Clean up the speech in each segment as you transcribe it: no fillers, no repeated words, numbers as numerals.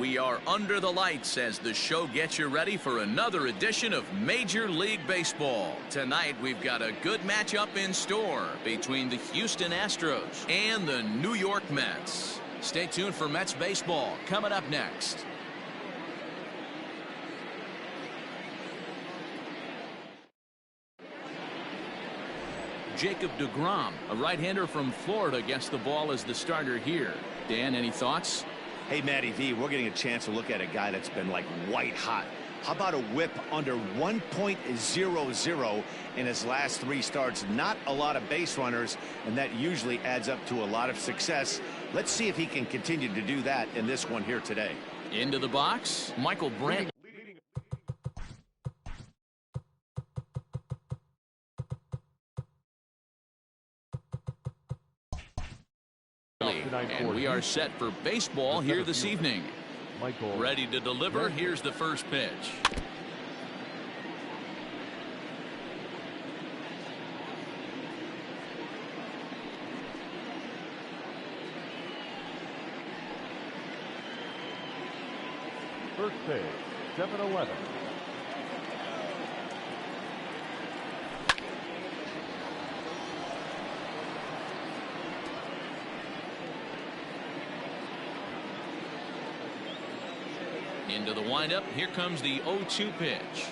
We are under the lights as the show gets you ready for another edition of Major League Baseball. Tonight we've got a good matchup in store between the Houston Astros and the New York Mets. Stay tuned for Mets baseball coming up next. Jacob deGrom, a right-hander from Florida, gets the ball as the starter here. Dan, any thoughts? Hey, Matty V, we're getting a chance to look at a guy that's been like white hot. How about a whip under 1.00 in his last 3 starts? Not a lot of base runners, and that usually adds up to a lot of success. Let's see if he can continue to do that in this one here today. Into the box, Michael Brandt. And we are set for baseball here this evening. Ready to deliver. Here's the first pitch. First pitch, 7-11. Into the windup. Here comes the 0-2 pitch.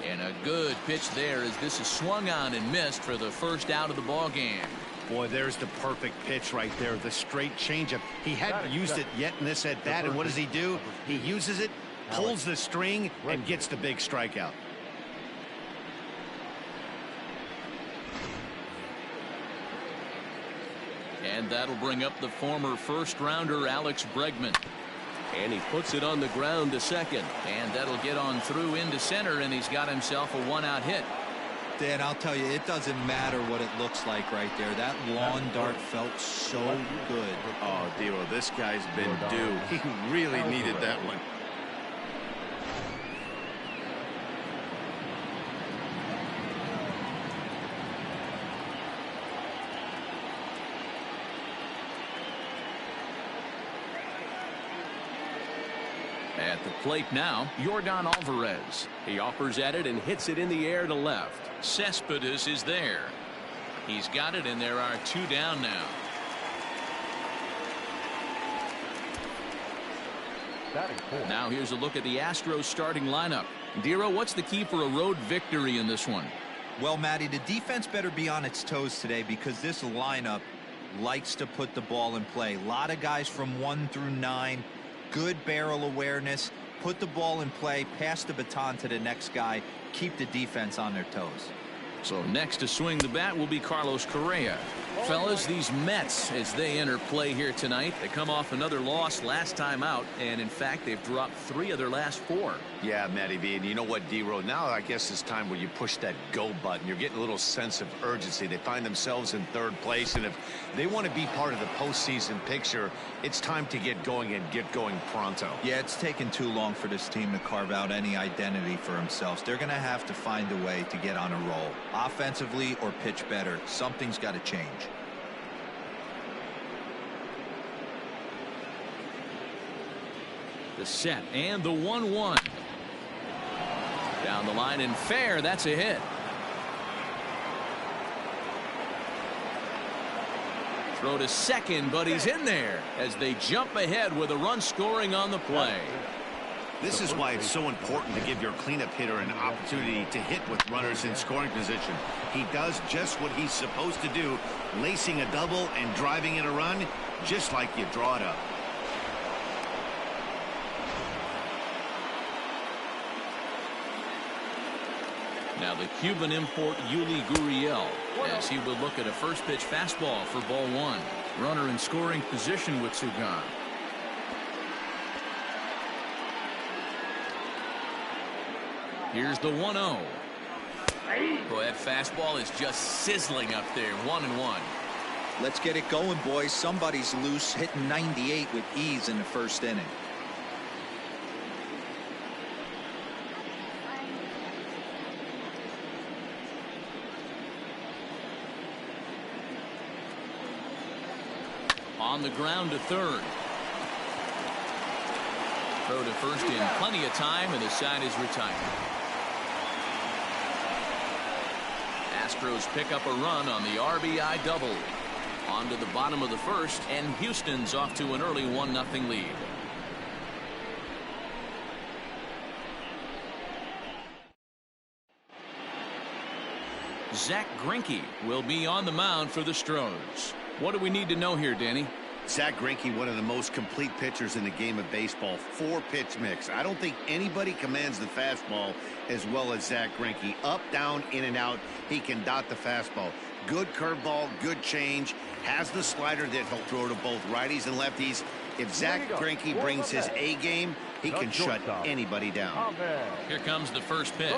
And a good pitch there as this is swung on and missed for the first out of the ball game. Boy, there's the perfect pitch right there. The straight changeup. He hadn't used it yet in this at bat, and what does he do? He uses it, pulls the string, and gets the big strikeout. And that'll bring up the former first-rounder Alex Bregman. And he puts it on the ground to second. And that'll get on through into center, and he's got himself a 1-out hit. Dan, I'll tell you, it doesn't matter what it looks like right there. That lawn dart felt so good. Oh, Dero, this guy's been due. He really needed that one. At the plate now, Yordan Alvarez. He offers at it and hits it in the air to left. Cespedes is there. He's got it, and there are 2 down now. Now here's a look at the Astros starting lineup. Dero, what's the key for a road victory in this one? Well, Matty, the defense better be on its toes today because this lineup likes to put the ball in play. A lot of guys from 1 through 9. Good barrel awareness, put the ball in play, pass the baton to the next guy, keep the defense on their toes. So next to swing the bat will be Carlos Correa. Fellas, these Mets, as they enter play here tonight, they come off another loss last time out, and in fact they've dropped 3 of their last 4. Yeah, Matty V, and you know what, D-Road, now I guess it's time where you push that go button. You're getting a little sense of urgency. They find themselves in 3rd place, and if they want to be part of the postseason picture, it's time to get going and get going pronto. Yeah, it's taken too long for this team to carve out any identity for themselves. They're going to have to find a way to get on a roll, offensively or pitch better. Something's got to change. The set and the 1-1. Down the line and fair. That's a hit. Throw to second, but he's in there as they jump ahead with a run scoring on the play. This is why it's so important to give your cleanup hitter an opportunity to hit with runners in scoring position. He does just what he's supposed to do, lacing a double and driving in a run, just like you draw it up. Now the Cuban import Yuli Gurriel, as he will look at a first pitch fastball for ball 1. Runner in scoring position with 2 gone. Here's the 1-0. Boy, that fastball is just sizzling up there. 1-1. Let's get it going, boys. Somebody's loose, hitting 98 with ease in the 1st inning. On the ground to 3rd. Throw to first in plenty of time, and the side is retired. Astros pick up a run on the RBI double. On to the bottom of the first, and Houston's off to an early 1-0 lead. Zach Greinke will be on the mound for the Astros. What do we need to know here, Danny? Zach Greinke, one of the most complete pitchers in the game of baseball. 4-pitch mix. I don't think anybody commands the fastball as well as Zach Greinke. Up, down, in and out. He can dot the fastball. Good curveball, good change. Has the slider that he'll throw to both righties and lefties. If Zach Greinke brings his A game, he can shut anybody down. Here comes the first pitch.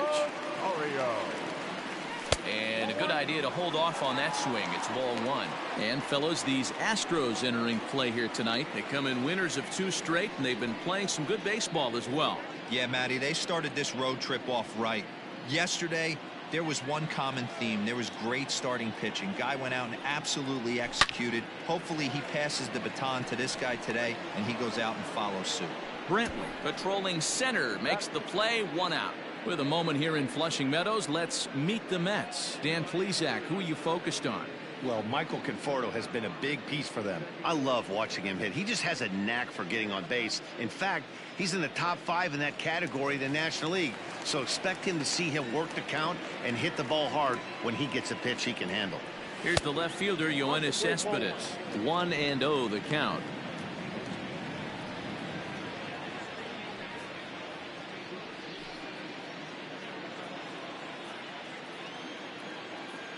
And a good idea to hold off on that swing. It's ball one. And fellas, these Astros entering play here tonight. They come in winners of 2 straight, and they've been playing some good baseball as well. Yeah, Matty, they started this road trip off right. Yesterday, there was one common theme. There was great starting pitching. Guy went out and absolutely executed. Hopefully he passes the baton to this guy today, and he goes out and follows suit. Brentley patrolling center makes the play, 1 out. With a moment here in Flushing Meadows, let's meet the Mets. Dan Plesac, who are you focused on? Well, Michael Conforto has been a big piece for them. I love watching him hit. He just has a knack for getting on base. In fact, he's in the top 5 in that category in the National League. So expect him to see him work the count and hit the ball hard when he gets a pitch he can handle. Here's the left fielder, Yoenis Cespedes. 1-0 the count.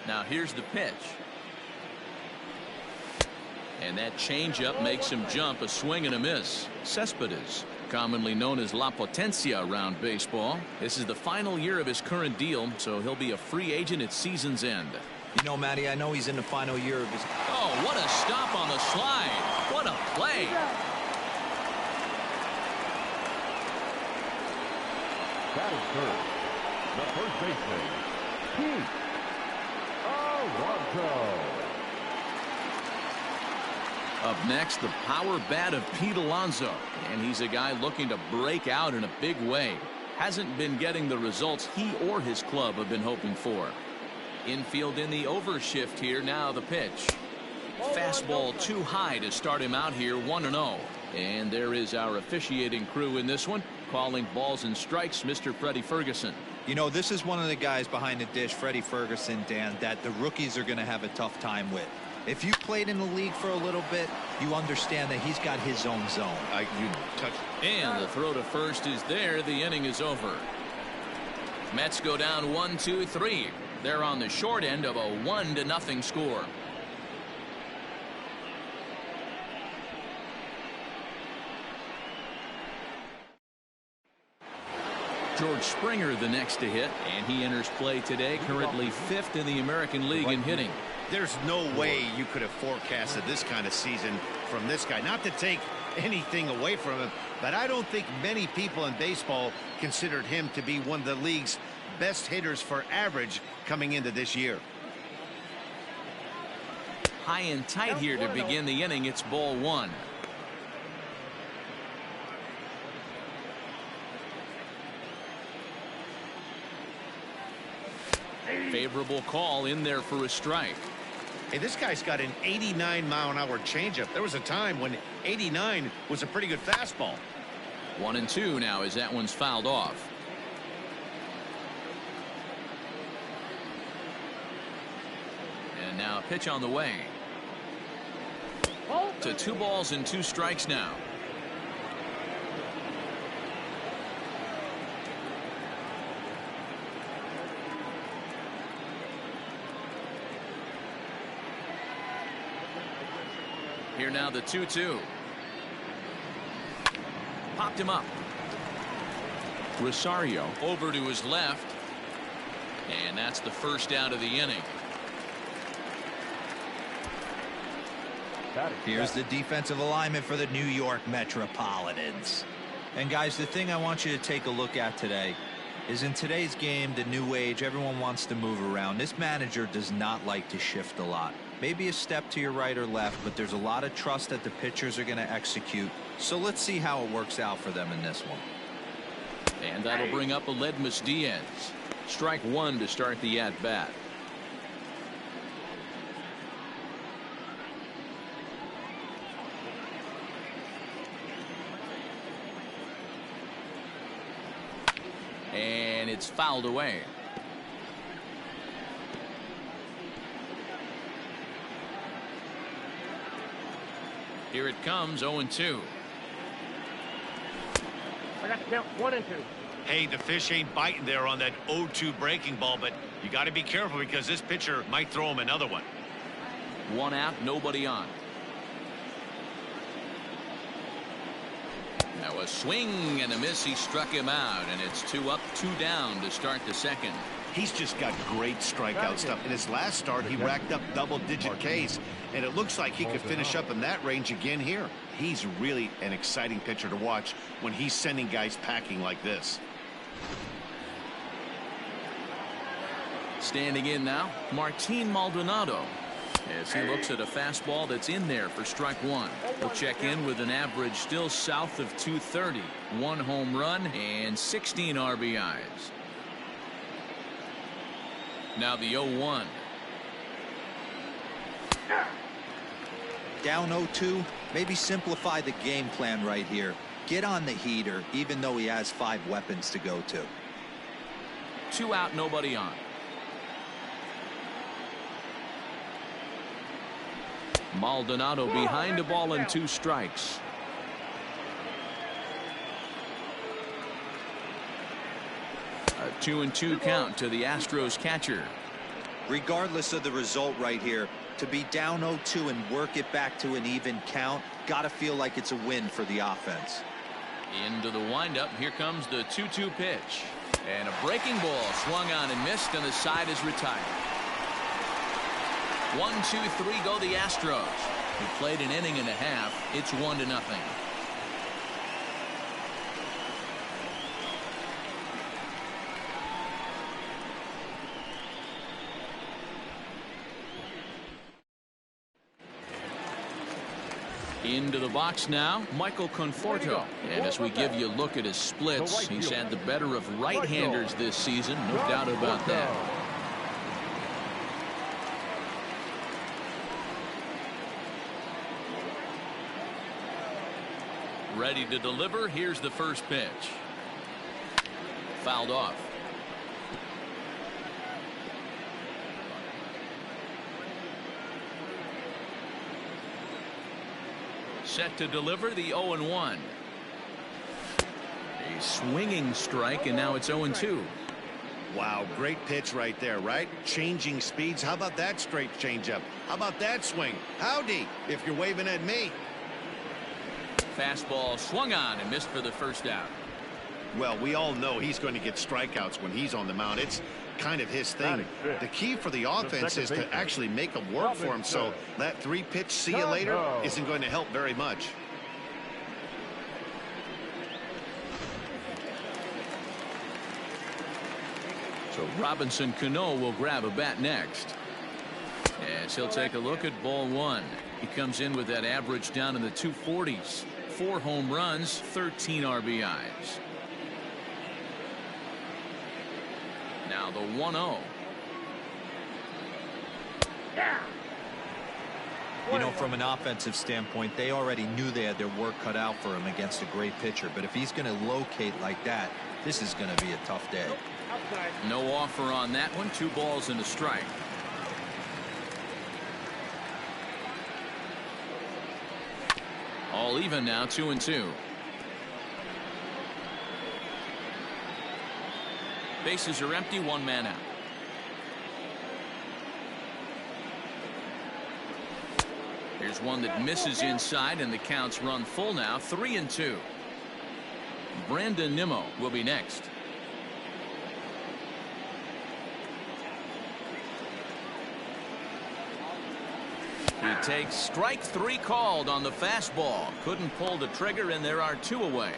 Now here's the pitch. And that changeup makes him jump. A swing and a miss. Cespedes, commonly known as La Potencia around baseball. This is the final year of his current deal, so he'll be a free agent at season's end. You know, Matty, I know he's in the final year of his... Oh, what a stop on the slide. What a play. That is third. The first baseman, Pete Alonso. Up next, the power bat of Pete Alonso. And he's a guy looking to break out in a big way. Hasn't been getting the results he or his club have been hoping for. Infield in the overshift here. Now the pitch. Fastball too high to start him out here. 1-0. And there is our officiating crew in this one, calling balls and strikes, Mr. Freddie Ferguson. You know, this is one of the guys behind the dish, Freddie Ferguson, Dan, that the rookies are going to have a tough time with. If you played in the league for a little bit, you understand that he's got his own zone. And the throw to first is there. The inning is over. Mets go down 1-2-3. They're on the short end of a 1-0 score. George Springer the next to hit, and he enters play today, currently 5th in the American League in hitting. There's no way you could have forecasted this kind of season from this guy. Not to take anything away from him, but I don't think many people in baseball considered him to be one of the league's best hitters for average coming into this year. High and tight here to begin the inning. It's ball 1. Favorable call in there for a strike. Hey, this guy's got an 89-mile-an-hour changeup. There was a time when 89 was a pretty good fastball. 1-2 now as that one's fouled off. And now a pitch on the way. To 2 balls and 2 strikes now. Here now the 2-2. Popped him up. Rosario over to his left. And that's the first out of the inning. Here's the defensive alignment for the New York Metropolitans. And guys, the thing I want you to take a look at today is in today's game, the new age, everyone wants to move around. This manager does not like to shift a lot. Maybe a step to your right or left, but there's a lot of trust that the pitchers are going to execute. So let's see how it works out for them in this one. And that'll bring up Aledmus Diaz. Strike one to start the at-bat. And it's fouled away. Here it comes, 0-2. I got to count 1 and 2. Hey, the fish ain't biting there on that 0-2 breaking ball, but you got to be careful because this pitcher might throw him another one. One out, nobody on. Now a swing and a miss. He struck him out, and it's 2 up, 2 down to start the second. He's just got great strikeout stuff. In his last start, he racked up double-digit Ks, and it looks like he could finish up in that range again here. He's really an exciting pitcher to watch when he's sending guys packing like this. Standing in now, Martin Maldonado, as he looks at a fastball that's in there for strike one. He'll check in with an average still south of 230, 1 home run and 16 RBIs. Now the 0-1. Down 0-2, maybe simplify the game plan right here. Get on the heater, even though he has 5 weapons to go to. 2 out, nobody on. Maldonado behind the ball and 2 strikes. A 2-2 count to the Astros catcher. Regardless of the result right here, to be down 0-2 and work it back to an even count, gotta feel like it's a win for the offense. Into the windup. Here comes the 2-2 pitch. And a breaking ball swung on and missed, and the side is retired. 1-2-3 go the Astros. Who played an inning and a half. It's 1-0. Into the box now, Michael Conforto. And as we give you a look at his splits, he's had the better of right-handers this season, no doubt about that. Ready to deliver. Here's the first pitch. Fouled off. Set to deliver the 0-1. A swinging strike, and now it's 0-2. Wow, great pitch right there, right? Changing speeds. How about that straight changeup? How about that swing? Howdy, if you're waving at me. Fastball swung on and missed for the first out. Well, we all know he's going to get strikeouts when he's on the mound. It's kind of his thing. The key for the offense is to actually make them work for him, so that 3-pitch see you later isn't going to help very much. So Robinson Cano will grab a bat next. As he'll take a look at ball 1. He comes in with that average down in the 240s. 4 home runs, 13 RBIs. Now the 1-0. You know, from an offensive standpoint, they already knew they had their work cut out for him against a great pitcher. But if he's going to locate like that, this is going to be a tough day. No offer on that one. 2 balls and a strike. All even now, 2-2. Bases are empty, 1 man out. Here's one that misses inside, and the counts run full now, 3-2. Brandon Nimmo will be next. He takes strike 3 called on the fastball. Couldn't pull the trigger, and there are 2 away.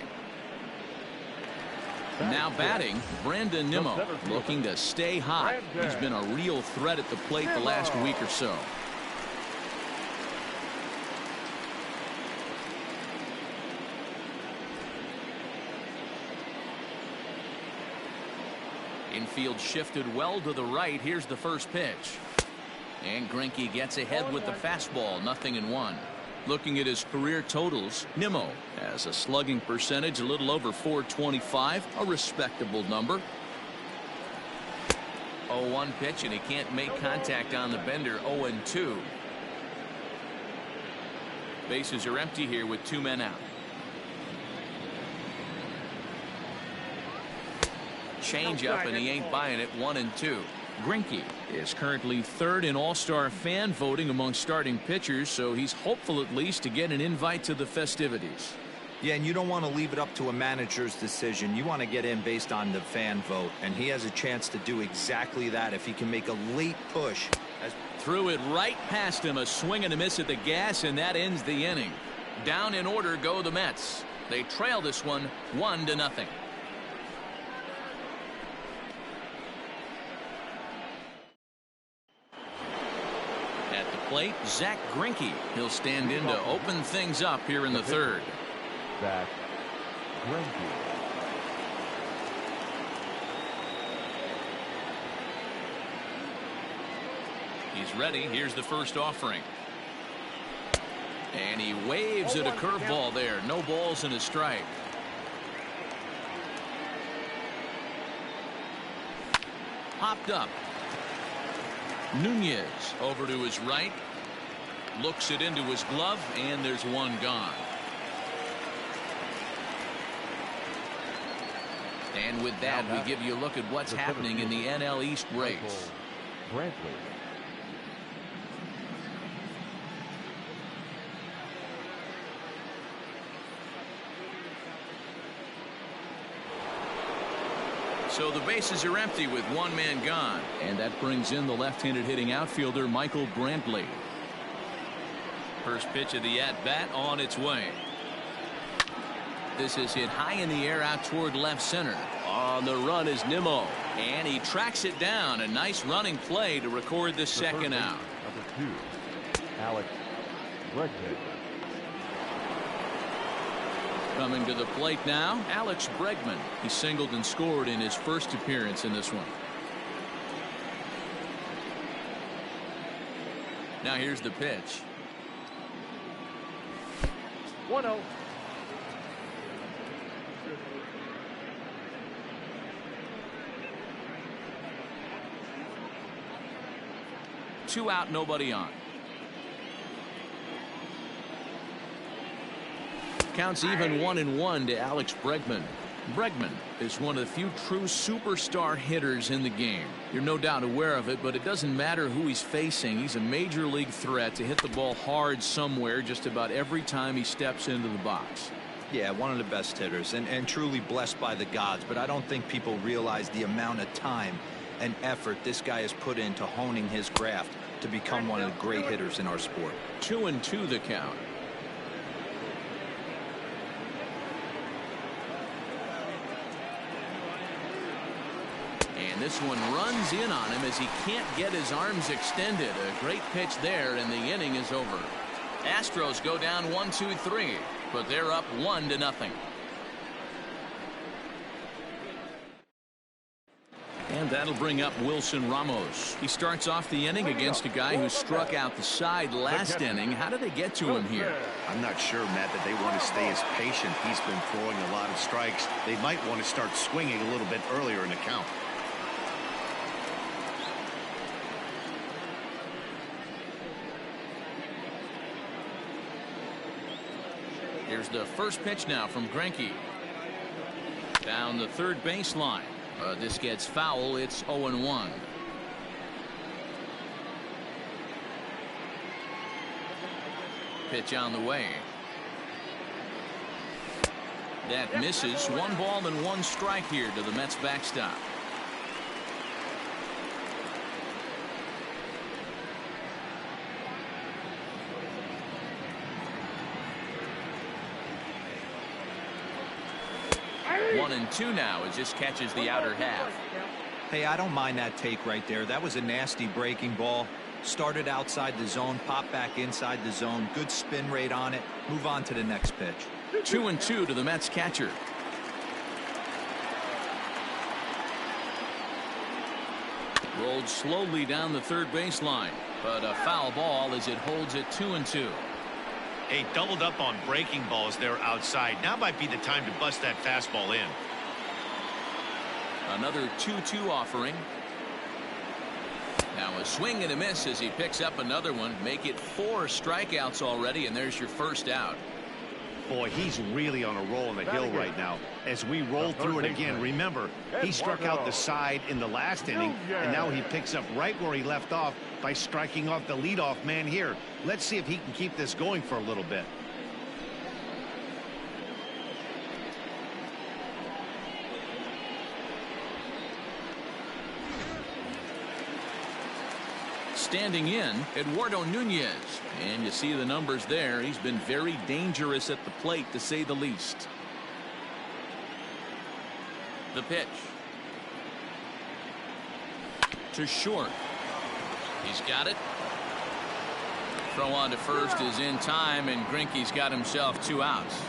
Now batting, Brandon Nimmo, looking to stay hot. He's been a real threat at the plate the last week or so. Infield shifted well to the right. Here's the first pitch. And Greinke gets ahead with the fastball. 0-1. Looking at his career totals, Nimmo has a slugging percentage a little over .425, a respectable number. 0-1 pitch, and he can't make contact on the bender. 0-2. Bases are empty here with 2 men out. Change up, and he ain't buying it. 1-2. Greinke is currently 3rd in all-star fan voting among starting pitchers, so he's hopeful at least to get an invite to the festivities. Yeah, and you don't want to leave it up to a manager's decision. You want to get in based on the fan vote, and he has a chance to do exactly that if he can make a late push. Threw it right past him, a swing and a miss at the gas, and that ends the inning. Down in order go the Mets. They trail this one 1-0. At the plate, Zach Greinke. He'll stand in to open things up here in the 3rd. Zach Greinke. He's ready. Here's the first offering. And he waves at a curveball there. No balls and a strike. Popped up. Nunez over to his right. Looks it into his glove, and there's one gone. And with that, we give you a look at what's happening in the NL East race. So the bases are empty with 1 man gone. And that brings in the left-handed hitting outfielder Michael Brantley. First pitch of the at-bat on its way. This is hit high in the air out toward left center. On the run is Nimmo. And he tracks it down. A nice running play to record the second out. Number 2, Alex Bregman. Coming to the plate now, Alex Bregman. He singled and scored in his first appearance in this one. Now here's the pitch. 1-0. Two out, nobody on. Counts even 1-1 to Alex Bregman. Bregman is one of the few true superstar hitters in the game. You're no doubt aware of it, but it doesn't matter who he's facing. He's a major league threat to hit the ball hard somewhere just about every time he steps into the box. Yeah, one of the best hitters and truly blessed by the gods, but I don't think people realize the amount of time and effort this guy has put into honing his craft to become one of the great hitters in our sport. 2-2 the count. And this one runs in on him as he can't get his arms extended. A great pitch there, and the inning is over. Astros go down 1-2-3, but they're up 1-0. And that'll bring up Wilson Ramos. He starts off the inning against a guy who struck out the side last inning. How did they get to him here? I'm not sure, Matt, that they want to stay as patient. He's been throwing a lot of strikes. They might want to start swinging a little bit earlier in the count. Here's the first pitch now from Greinke. Down the third baseline. This gets foul. It's 0-1. Pitch on the way. That misses. 1 ball and 1 strike here to the Mets backstop. One and 2 now as this catches the outer half. Hey, I don't mind that take right there. That was a nasty breaking ball. Started outside the zone, popped back inside the zone. Good spin rate on it. Move on to the next pitch. 2-2 to the Mets catcher. Rolled slowly down the third baseline, but a foul ball as it holds it 2-2. Hey, doubled up on breaking balls there outside. Now might be the time to bust that fastball in. Another 2-2 offering. Now a swing and a miss as he picks up another one. Make it 4 strikeouts already, and there's your first out. Boy, he's really on a roll on the hill right now. As we roll through it again, remember, he struck out the side in the last inning, and now he picks up right where he left off by striking off the leadoff man here. Let's see if he can keep this going for a little bit. Standing in, Eduardo Nunez. And you see the numbers there. He's been very dangerous at the plate, to say the least. The pitch. To short. He's got it. Throw on to first is in time, and Greinke's got himself 2 outs.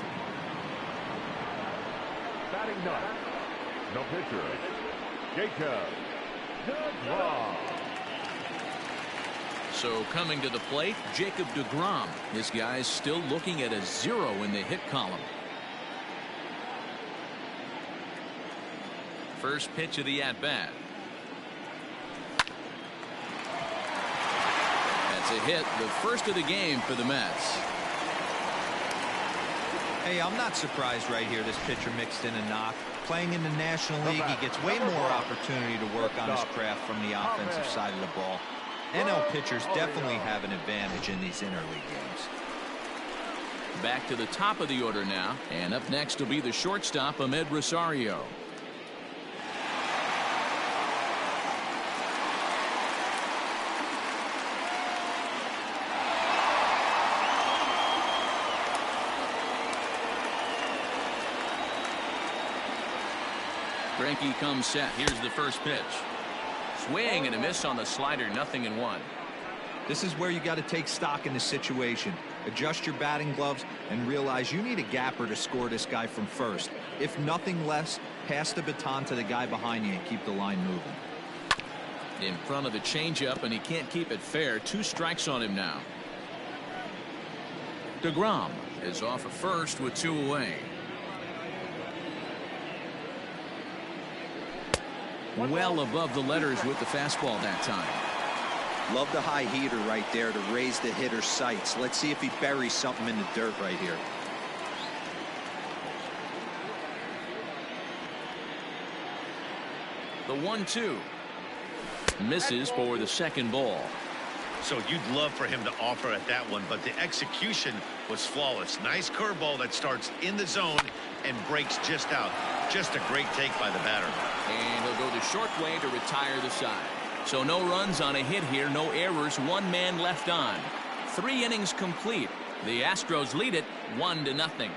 Batting ninth, the pitcher, Jacob DeGrom. So coming to the plate, Jacob DeGrom. This guy's still looking at a 0 in the hit column. First pitch of the at-bat. That's a hit, the first of the game for the Mets. Hey, I'm not surprised right here. This pitcher mixed in a knock. Playing in the National League, he gets way more opportunity to work on his craft from the offensive side of the ball. NL pitchers definitely have an advantage in these interleague games. Back to the top of the order now, and up next will be the shortstop, Ahmed Rosario. Greinke comes set. Here's the first pitch. Swing and a miss on the slider, 0-1. This is where you got to take stock in the situation. Adjust your batting gloves and realize you need a gapper to score this guy from first. If nothing less, pass the baton to the guy behind you and keep the line moving. In front of the changeup, and he can't keep it fair. 2 strikes on him now. DeGrom is off at first with 2 away. Well above the letters with the fastball that time. Love the high heater right there to raise the hitter's sights. Let's see if he buries something in the dirt right here. The 1-2 misses for the second ball. So you'd love for him to offer at that one, but the execution was flawless. Nice curveball that starts in the zone and breaks just out. Just a great take by the batter. And he'll go the short way to retire the side. So no runs on a hit here, no errors, 1 man left on. 3 innings complete. The Astros lead it 1-0.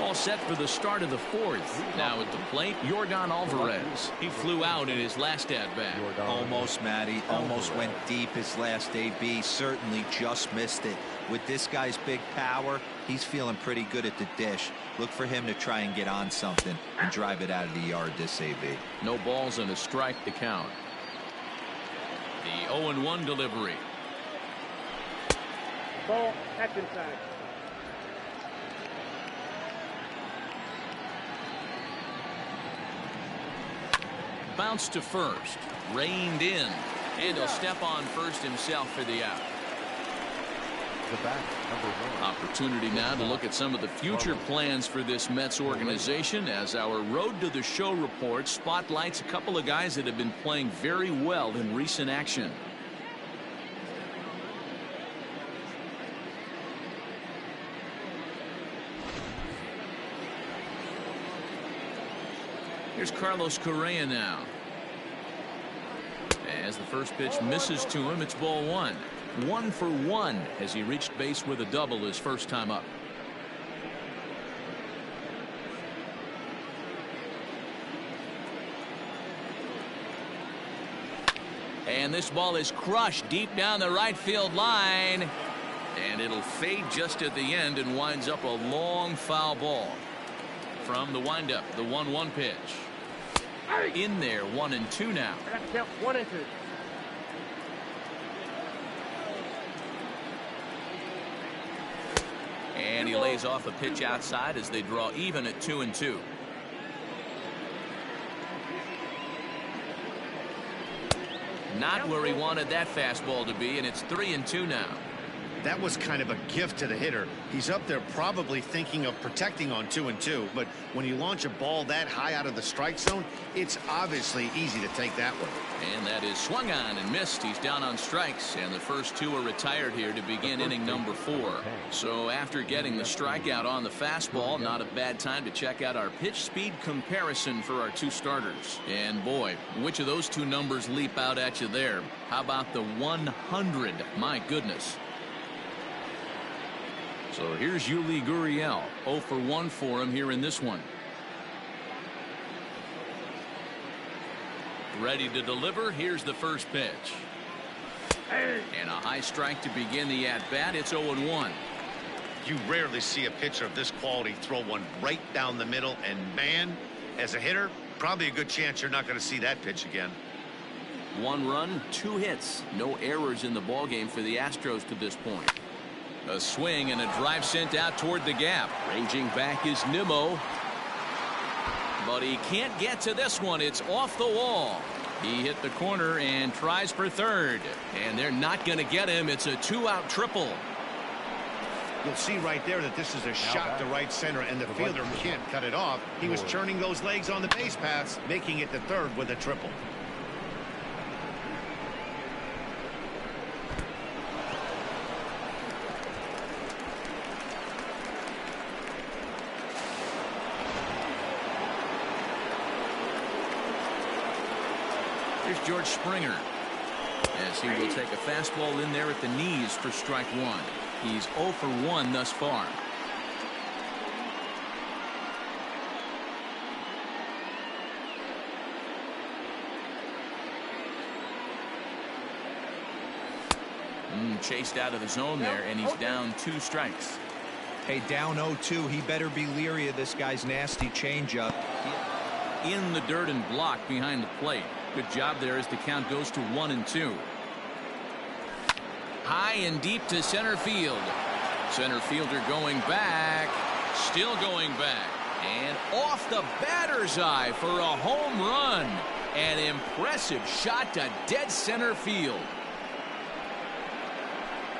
All set for the start of the 4th. Now at the plate, Yordan Alvarez. He flew out in his last at-bat. Almost, Matty. Almost went deep his last AB. Certainly just missed it. With this guy's big power, he's feeling pretty good at the dish. Look for him to try and get on something and drive it out of the yard this AB. No balls and a strike to count. The 0-1 delivery. Ball, that's inside. Bounce to first. Reined in. And he'll step on first himself for the out. Opportunity now to look at some of the future plans for this Mets organization as our Road to the Show report spotlights a couple of guys that have been playing very well in recent action. Here's Carlos Correa now. As the first pitch misses to him, it's ball 1. 1 for 1 as he reached base with a double his first time up. And this ball is crushed deep down the right field line. And it'll fade just at the end and winds up a long foul ball. From the windup, the 1-1 pitch. In there, 1-2 now. I got to count 1 and 2. And he lays off a pitch outside as they draw even at 2-2. Not where he wanted that fastball to be, and it's 3-2 now. That was kind of a gift to the hitter. He's up there probably thinking of protecting on 2-2, but when you launch a ball that high out of the strike zone, it's obviously easy to take that one. And that is swung on and missed. He's down on strikes, and the first 2 are retired here to begin inning number 4. So after getting the strikeout on the fastball, not a bad time to check out our pitch speed comparison for our 2 starters. And boy, which of those 2 numbers leap out at you there? How about the 100? My goodness. So here's Yuli Gurriel, 0 for 1 for him here in this one. Ready to deliver. Here's the first pitch. And a high strike to begin the at-bat. It's 0-1. You rarely see a pitcher of this quality throw one right down the middle, and man, as a hitter, probably a good chance you're not going to see that pitch again. 1 run, 2 hits. No errors in the ballgame for the Astros to this point. A swing and a drive sent out toward the gap. Ranging back is Nimmo. But he can't get to this one. It's off the wall. He hit the corner and tries for third. And they're not going to get him. It's a 2-out triple. You'll see right there that this is a shot to right center, and the fielder can't cut it off. He was churning those legs on the base paths, making it to third with a triple. Here's George Springer, as he will take a fastball in there at the knees for strike 1. He's 0 for 1 thus far. Chased out of the zone there, and he's down 2 strikes. Hey, down 0-2. He better be leery of this guy's nasty changeup. In the dirt and blocked behind the plate. Good job there as the count goes to 1-2. High and deep to center field. Center fielder going back. Still going back. And off the batter's eye for a home run. An impressive shot to dead center field.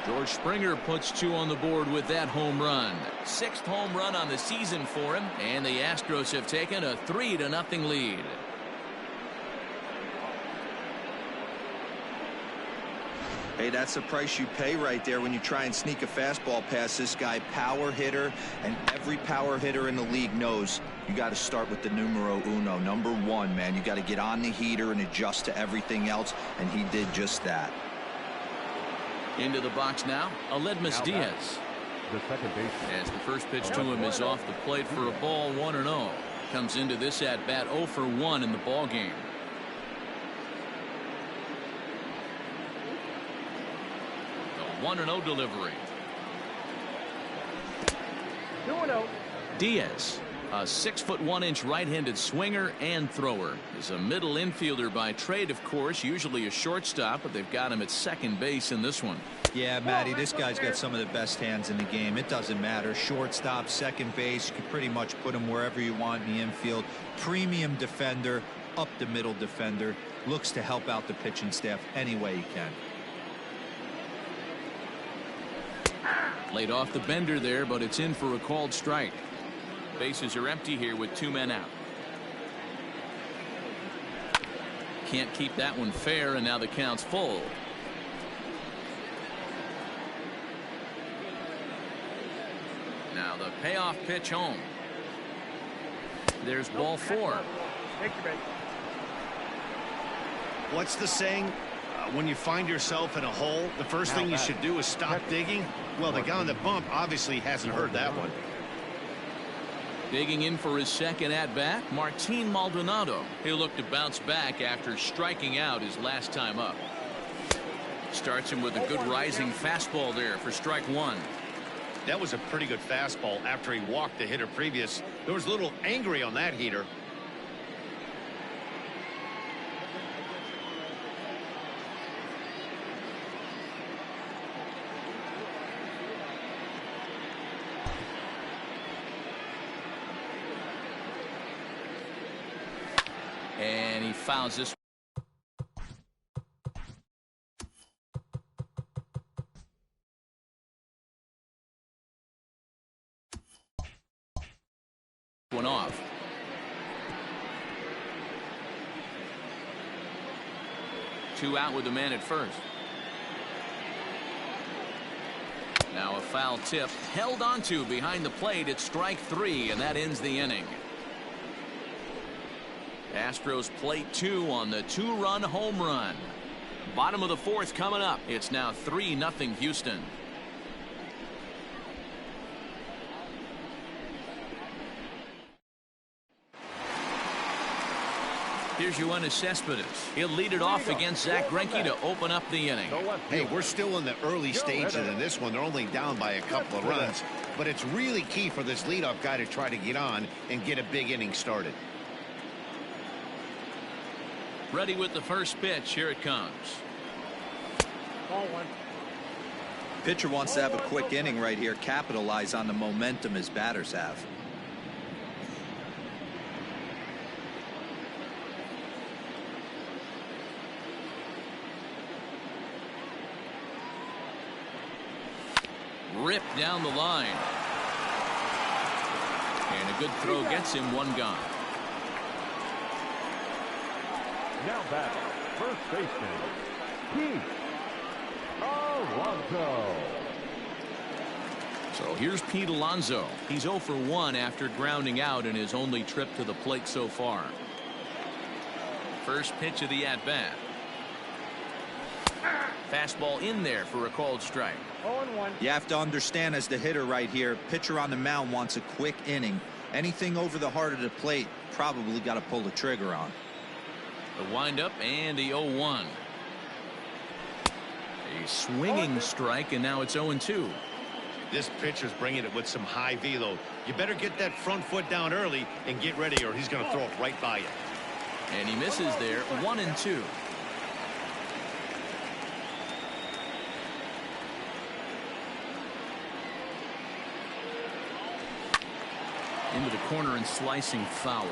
George Springer puts 2 on the board with that home run. 6th home run on the season for him, and the Astros have taken a 3-0 lead. Hey, that's the price you pay right there when you try and sneak a fastball past this guy. Power hitter, and every power hitter in the league knows you got to start with the numero uno, number 1, man. You got to get on the heater and adjust to everything else, and he did just that. Into the box now, Aledmus Diaz. The second baseman. As the first pitch to him is off the plate for a ball, 1-0. Comes into this at bat 0 for 1 in the ball game. The 1-0 delivery. 2-0. Diaz, a 6'1" right-handed swinger and thrower, is a middle infielder by trade, of course, usually a shortstop, but they've got him at second base in this one. Yeah, Matty, this guy's got some of the best hands in the game. It doesn't matter. Shortstop, second base, you can pretty much put him wherever you want in the infield. Premium defender, up the middle defender, looks to help out the pitching staff any way he can. Laid off the bender there, but it's in for a called strike. Bases are empty here with 2 men out. Can't keep that one fair, and now the count's full. Now the payoff pitch home. There's ball 4. Take your base. What's the saying? When you find yourself in a hole, the first thing you should do is stop digging. Well, the guy on the bump obviously hasn't heard that one. Digging in for his second at-bat, Martin Maldonado. He'll look to bounce back after striking out his last time up. Starts him with a good rising fastball there for strike 1. That was a pretty good fastball after he walked the hitter previous. There was a little angry on that heater. And he fouls this. One off. Two out with the man at first. Now a foul tip held onto behind the plate at strike three, and that ends the inning. Astros plate two on the two-run home run. Bottom of the fourth coming up. It's now 3-0 Houston. Here's Yoenis Cespedes. He'll lead it off against Zach Greinke to open up the inning. Hey, we're still in the early stages in this one. They're only down by a couple of runs, but it's really key for this leadoff guy to try to get on and get a big inning started. Ready with the first pitch. Here it comes. Ball one. Pitcher wants to have a quick inning right here, capitalize on the momentum his batters have. Ripped down the line. And a good throw gets him one gone. Now back, first baseman, Pete Alonso. So here's Pete Alonso. He's 0 for 1 after grounding out in his only trip to the plate so far. First pitch of the at-bat. Fastball in there for a called strike. 0-1. You have to understand, as the hitter right here, pitcher on the mound wants a quick inning. Anything over the heart of the plate, probably got to pull the trigger on. The windup and the 0-1. A swinging strike, and now it's 0-2. This pitcher's bringing it with some high velo. You better get that front foot down early and get ready, or he's going to throw it right by you. And he misses there. 1-2. Into the corner and slicing foul.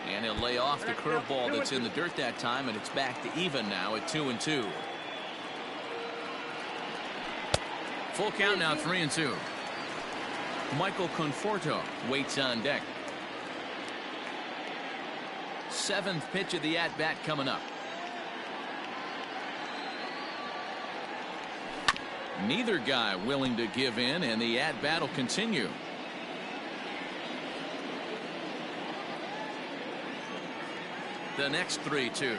And he'll lay off the curveball that's in the dirt that time, and it's back to even now at 2-2. Full count now, 3-2. Michael Conforto waits on deck. Seventh pitch of the at-bat coming up. Neither guy willing to give in, and the at-bat will continue. The next 3-2.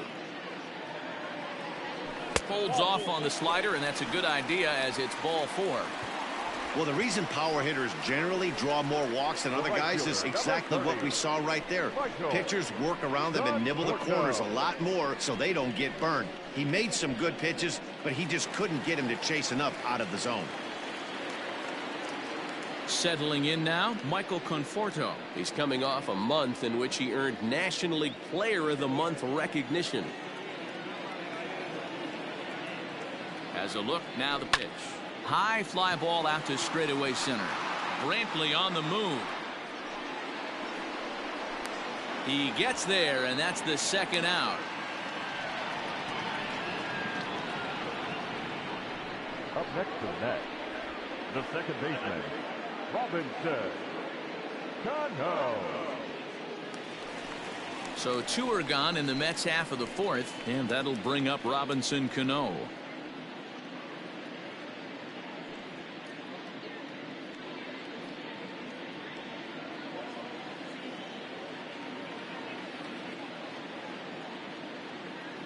Holds off on the slider, and that's a good idea as it's ball 4. Well, the reason power hitters generally draw more walks than other guys is exactly what we saw right there. Pitchers work around them and nibble the corners a lot more so they don't get burned. He made some good pitches, but he just couldn't get him to chase enough out of the zone. Settling in now, Michael Conforto. He's coming off a month in which he earned National League Player of the Month recognition. Has a look, now the pitch. High fly ball out to straightaway center. Brantley on the move. He gets there, and that's the second out. Up next to the net, the second baseman, Robinson Cano. So 2 are gone in the Mets half of the fourth, and that'll bring up Robinson Cano.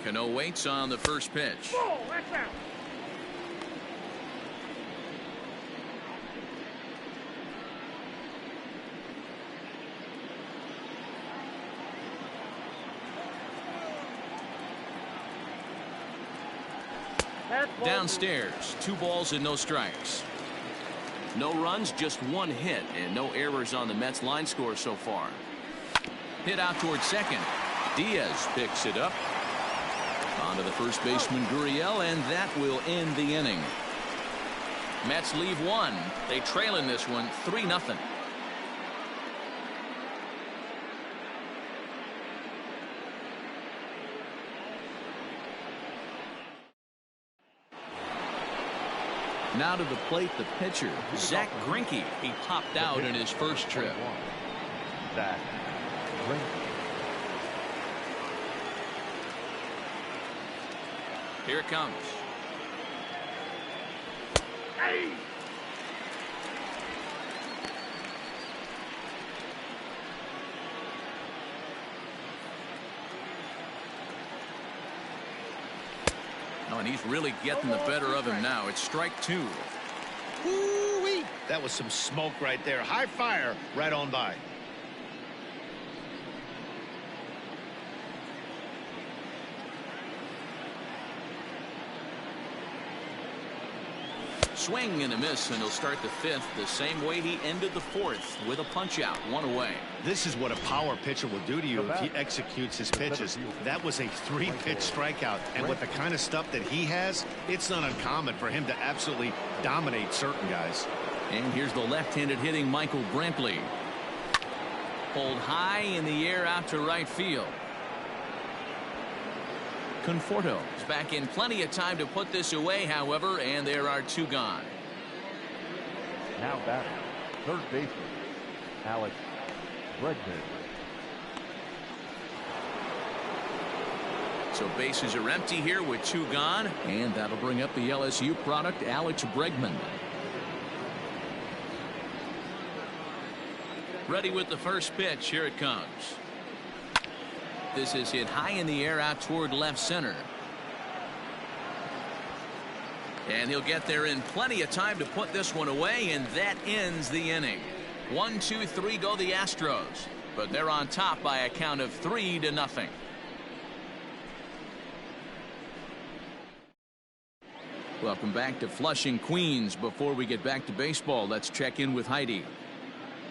Cano waits on the first pitch. Oh, that's out. Downstairs, 2 balls and no strikes. No runs, just 1 hit, and no errors on the Mets line score so far. Hit out towards second. Diaz picks it up. On to the first baseman, Gurriel, and that will end the inning. Mets leave one. They trail in this one 3-0. Now to the plate, the pitcher, Zach Greinke. He popped out in his first trip. Zach Greinke. Here it comes. Hey! Oh, and he's really getting the better of him now. It's strike 2. Woo-wee. That was some smoke right there. High fire right on by. Swing and a miss, and he'll start the 5th the same way he ended the 4th with a punch out, 1 away. This is what a power pitcher will do to you if he executes his pitches. That was a 3-pitch strikeout, and with the kind of stuff that he has, it's not uncommon for him to absolutely dominate certain guys. And here's the left-handed hitting Michael Brantley. Pulled high in the air out to right field. Conforto is back in plenty of time to put this away, however, and there are 2 gone. Now batting, third baseman, Alex Bregman. So bases are empty here with 2 gone, and that'll bring up the LSU product, Alex Bregman. Ready with the first pitch. Here it comes. This is hit high in the air out toward left center. And he'll get there in plenty of time to put this one away, and that ends the inning. 1, 2, 3 go the Astros, but they're on top by a count of 3-0. Welcome back to Flushing, Queens. Before we get back to baseball, let's check in with Heidi.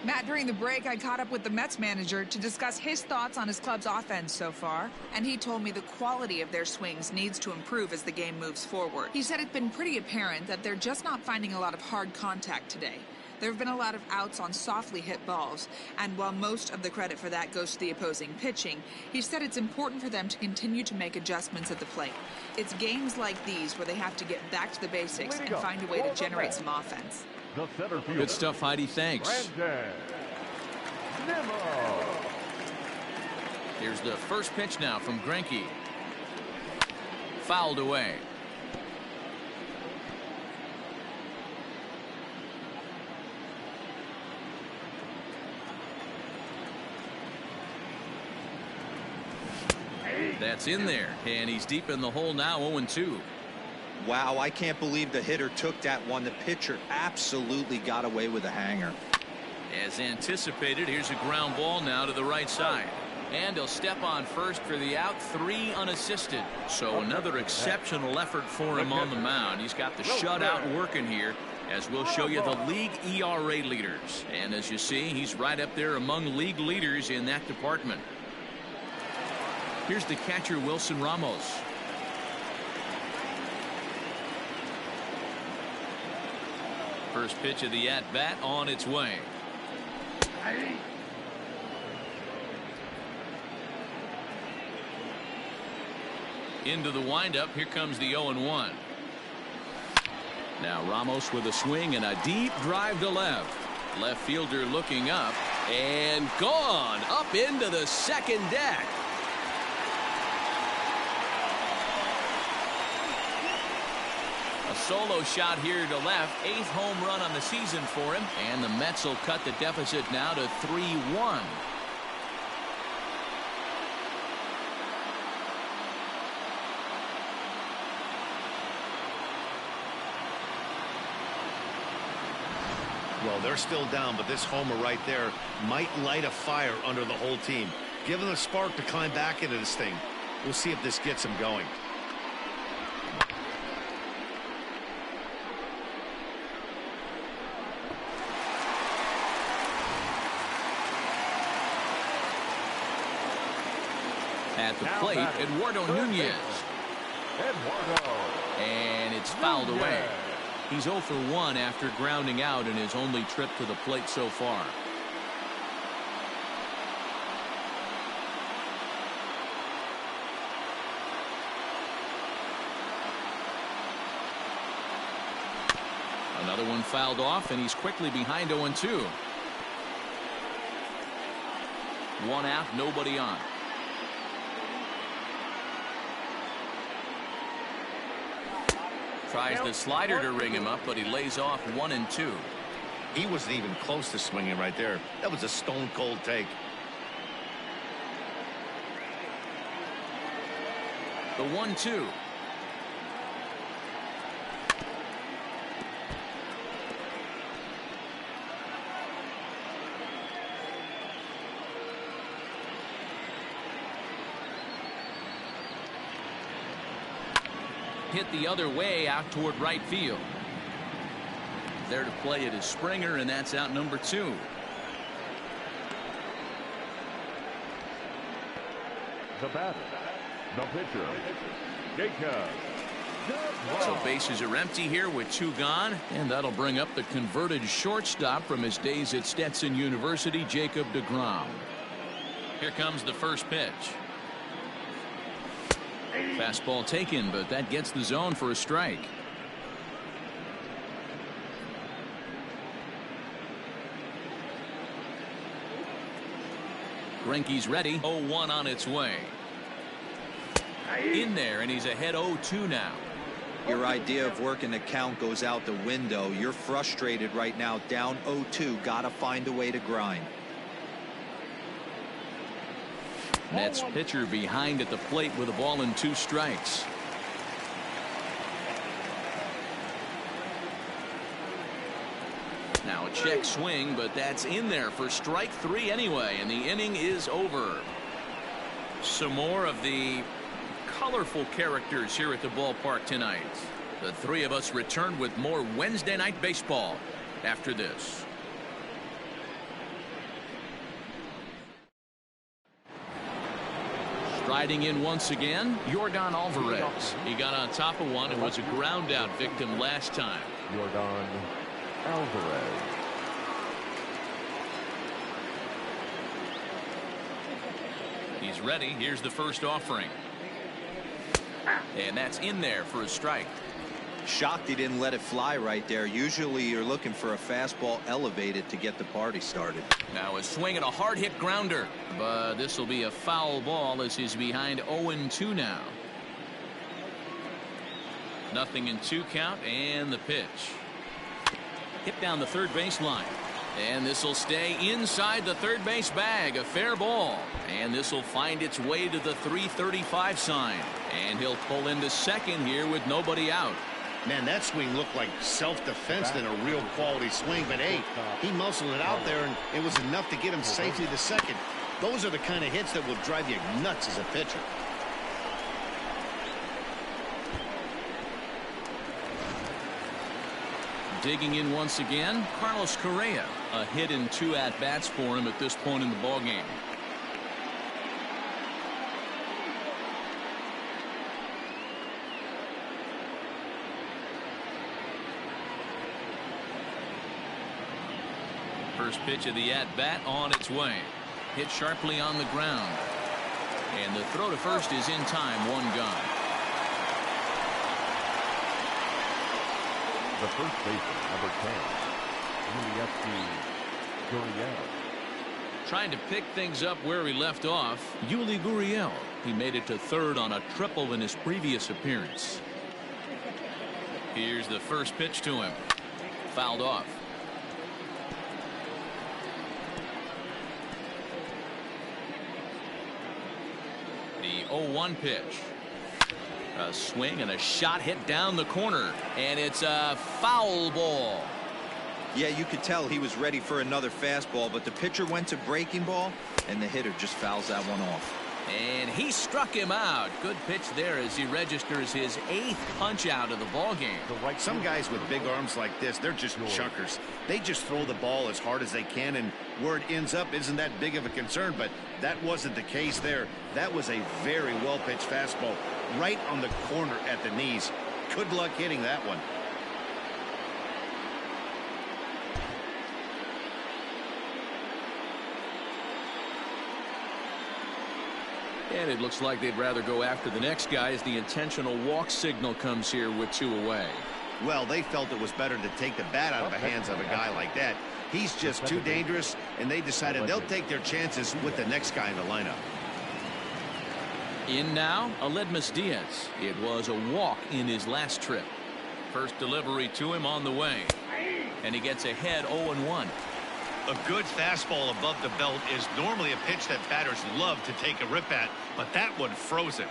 Matt, during the break, I caught up with the Mets manager to discuss his thoughts on his club's offense so far, and he told me the quality of their swings needs to improve as the game moves forward. He said it's been pretty apparent that they're just not finding a lot of hard contact today. There have been a lot of outs on softly hit balls, and while most of the credit for that goes to the opposing pitching, he said it's important for them to continue to make adjustments at the plate. It's games like these where they have to get back to the basics and find a way to generate some offense. The center fielder. Good stuff, Heidi. Thanks. Brandon Nimmo. Here's the first pitch now from Greinke. Fouled away. That's in there, and he's deep in the hole now, 0-2. Wow, I can't believe the hitter took that one. The pitcher absolutely got away with a hanger. As anticipated, here's a ground ball now to the right side. And he'll step on first for the out, 3 unassisted. So another exceptional effort for him on the mound. He's got the shutout working here, as we'll show you the league ERA leaders. And as you see, he's right up there among league leaders in that department. Here's the catcher, Wilson Ramos. First pitch of the at-bat on its way. Into the windup. Here comes the 0-1. Now Ramos with a swing and a deep drive to left. Left fielder looking up and gone up into the second deck. A solo shot here to left. 8th home run on the season for him. And the Mets will cut the deficit now to 3-1. Well, they're still down, but this homer right there might light a fire under the whole team. Give them a spark to climb back into this thing. We'll see if this gets them going. At the plate, Eduardo Nunez. Eduardo. And it's fouled away. He's 0 for 1 after grounding out in his only trip to the plate so far. Another one fouled off, and he's quickly behind 0-2. One out, nobody on. Tries the slider to ring him up, but he lays off 1-2. He wasn't even close to swinging right there. That was a stone cold take. The 1-2. Hit the other way out toward right field. There to play it is Springer, and that's out number 2. The batter, the pitcher, Jacob. So bases are empty here with 2 gone, and that'll bring up the converted shortstop from his days at Stetson University, Jacob deGrom. Here comes the first pitch. Fastball taken, but that gets the zone for a strike. Greinke's ready. 0-1 on its way. In there, and he's ahead 0-2 now. Your idea of working the count goes out the window. You're frustrated right now, down 0-2. Gotta find a way to grind. Mets pitcher behind at the plate with a ball and 2 strikes. Now a check swing, but that's in there for strike 3 anyway, and the inning is over. Some more of the colorful characters here at the ballpark tonight. The 3 of us return with more Wednesday Night Baseball after this. Riding in once again, Yordan Alvarez. He got on top of one and was a ground out victim last time. Yordan Alvarez. He's ready. Here's the first offering. And that's in there for a strike. Shocked he didn't let it fly right there. Usually you're looking for a fastball elevated to get the party started. Now a swing and a hard hit grounder, but this will be a foul ball as he's behind 0-2 now. 0-2 count, and the pitch hit down the third baseline, and this will stay inside the third base bag. A fair ball, and this will find its way to the 335 sign, and he'll pull into second here with nobody out. Man, that swing looked like self-defense than a real quality swing, but hey, he muscled it out there, and it was enough to get him safely to second. Those are the kind of hits that will drive you nuts as a pitcher. Digging in once again, Carlos Correa. A hit and 2 at-bats for him at this point in the ballgame. First pitch of the at-bat on its way. Hit sharply on the ground. And the throw to first is in time. 1 gone. The first baseman, number 10, Gurriel. Trying to pick things up where he left off, Yuli Gurriel. He made it to third on a triple in his previous appearance. Here's the first pitch to him. Fouled off. The 0-1 pitch. A swing and a shot hit down the corner, and it's a foul ball. Yeah, you could tell he was ready for another fastball, but the pitcher went to breaking ball, and the hitter just fouls that one off. And he struck him out. Good pitch there as he registers his 8th punch out of the ball game. Some guys with big arms like this, they're just chuckers. They just throw the ball as hard as they can, and where it ends up isn't that big of a concern, but that wasn't the case there. That was a very well-pitched fastball. right on the corner at the knees. Good luck hitting that one. And it looks like they'd rather go after the next guy as the intentional walk signal comes here with 2 away. Well, they felt it was better to take the bat out of the hands of a guy like that. He's just too dangerous, and they decided they'll take their chances with the next guy in the lineup. In now, Aledmus Diaz. It was a walk in his last trip. First delivery to him on the way. And he gets ahead 0-1. A good fastball above the belt is normally a pitch that batters love to take a rip at, but that one froze him.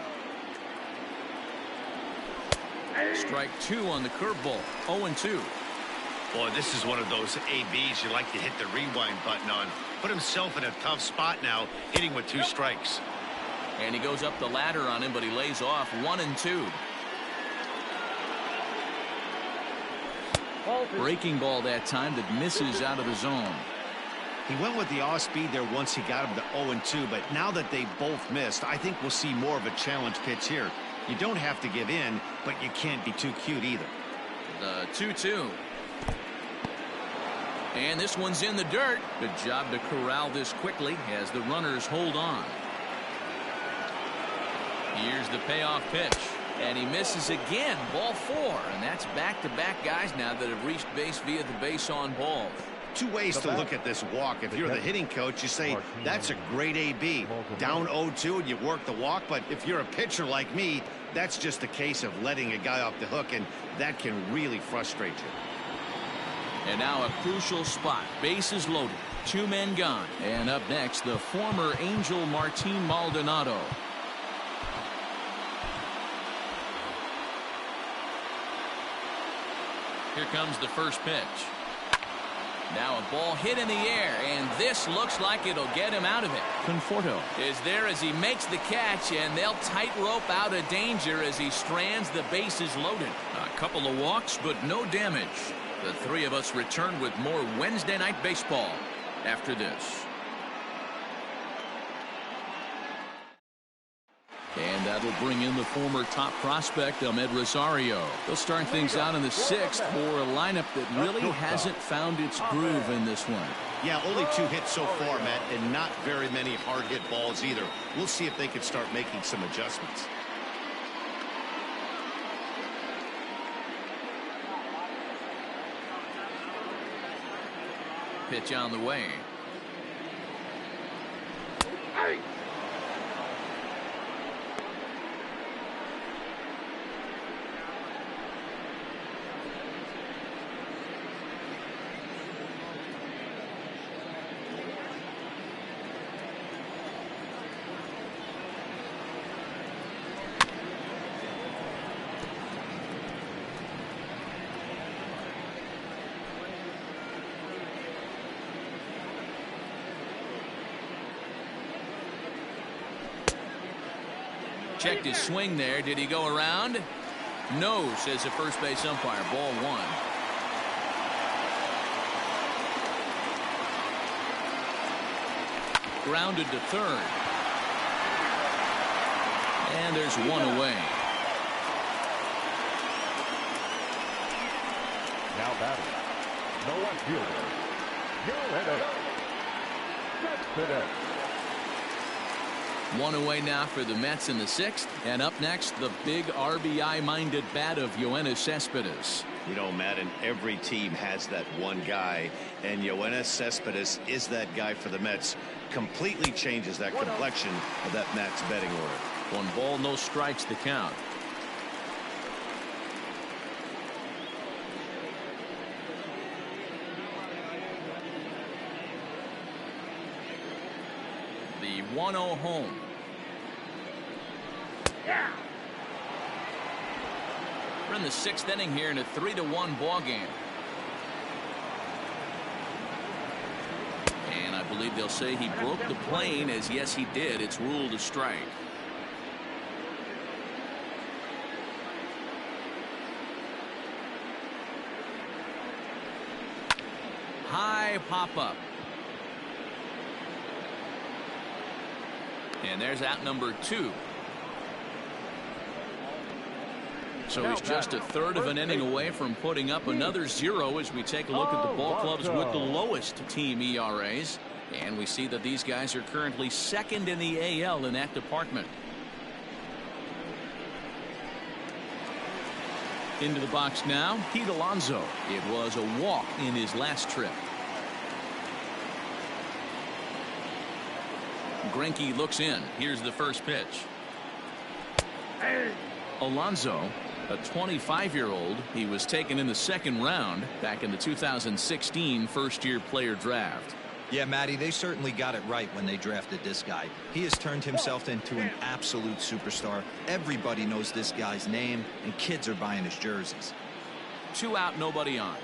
Strike 2 on the curveball. 0-2. Boy, this is one of those ABs you like to hit the rewind button on. Put himself in a tough spot now, hitting with 2 strikes. And he goes up the ladder on him, but he lays off 1-2. Breaking ball that time that misses out of the zone. He went with the off speed there once he got him to 0-2, but now that they both missed, I think we'll see more of a challenge pitch here. You don't have to give in, but you can't be too cute either. The 2-2. And this one's in the dirt. Good job to corral this quickly as the runners hold on. Here's the payoff pitch. And he misses again. Ball 4. And that's back-to-back guys now that have reached base via the base on balls. 2 ways to look at this walk. If you're the hitting coach, you say, that's a great AB. Down 0-2 and you work the walk. But if you're a pitcher like me, that's just a case of letting a guy off the hook, and that can really frustrate you. And now a crucial spot. Bases loaded. 2 men gone. And up next, the former Angel Martin Maldonado. Here comes the first pitch. Now a ball hit in the air, and this looks like it'll get him out of it. Conforto is there as he makes the catch, and they'll tightrope out of danger as he strands the bases loaded. A couple of walks, but no damage. The 3 of us return with more Wednesday Night Baseball after this. And that'll bring in the former top prospect, Ahmed Rosario. They'll start things out in the 6th for a lineup that really hasn't found its groove in this one. Yeah, only 2 hits so far, Matt, and not very many hard hit balls either. We'll see if they can start making some adjustments. Pitch on the way. Checked his swing there. Did he go around? No, says the first base umpire. Ball 1. Grounded to third. And there's 1 away. Now batting, the left fielder, Yoenis Cespedes. 1 away now for the Mets in the 6th. And up next, the big RBI-minded bat of Yoenis Cespedes. You know, Matt, and every team has that one guy, and Yoenis Cespedes is that guy for the Mets. Completely changes that complexion of that Mets betting order. 1 ball, no strikes to count. The 1-0 home. We're in the 6th inning here in a 3-1 ball game. And I believe they'll say he broke the plane, as yes he did. It's ruled a strike. High pop up. And there's out number 2. So he's just a third of an inning away from putting up another 0 as we take a look at the ball clubs with the lowest team ERAs. And we see that these guys are currently second in the AL in that department. Into the box now, Pete Alonso. It was a walk in his last trip. Greinke looks in. Here's the first pitch. Alonso, a 25-year-old. He was taken in the second round back in the 2016 first-year player draft. Yeah, Matty, they certainly got it right when they drafted this guy. He has turned himself into an absolute superstar. Everybody knows this guy's name, and kids are buying his jerseys. 2 out, nobody on.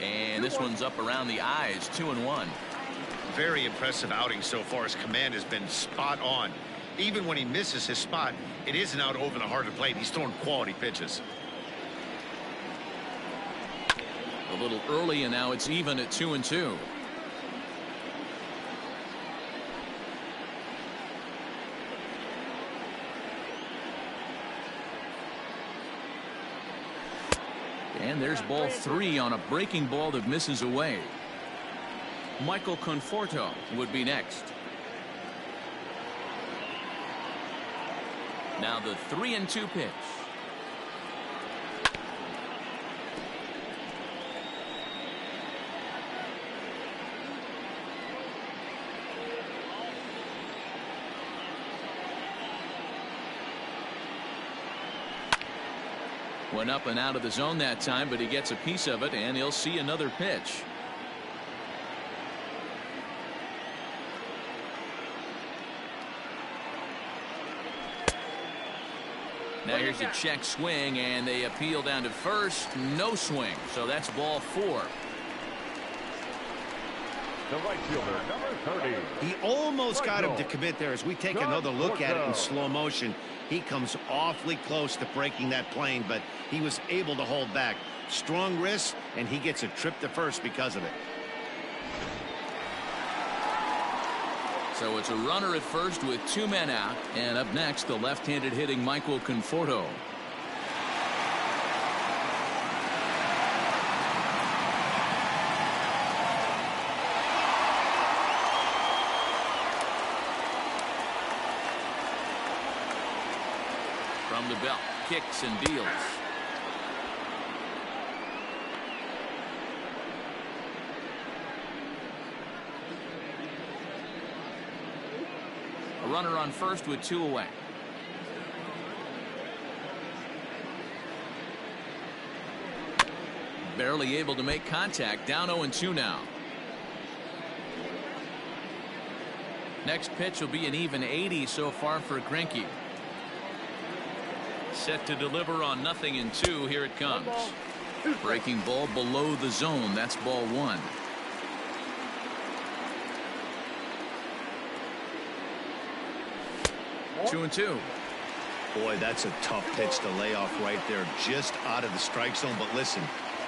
And this one's up around the eyes, 2-1. Very impressive outing so far. His command has been spot on. Even when he misses his spot, it isn't out over the heart of the plate. He's throwing quality pitches. A little early, and now it's even at 2-2. And there's ball 3 on a breaking ball that misses away. Michael Conforto would be next. Now the 3-2 pitch. Went up and out of the zone that time, but he gets a piece of it, and he'll see another pitch. Now here's a check swing, and they appeal down to first. No swing, so that's ball 4. The right fielder, number 30. He almost got him to commit there. As we take another look at it in slow motion, he comes awfully close to breaking that plane, but he was able to hold back. Strong wrist, and he gets a trip to first because of it. So it's a runner at first with 2 men out, and up next the left-handed hitting Michael Conforto. From the belt, kicks and deals. A runner on first with 2 away. Barely able to make contact. Down 0-2 now. Next pitch will be an even 80 so far for Greinke. Set to deliver on 0-2. Here it comes. Breaking ball below the zone. That's ball 1. Two and 2. Boy, that's a tough pitch to lay off right there, just out of the strike zone. But listen,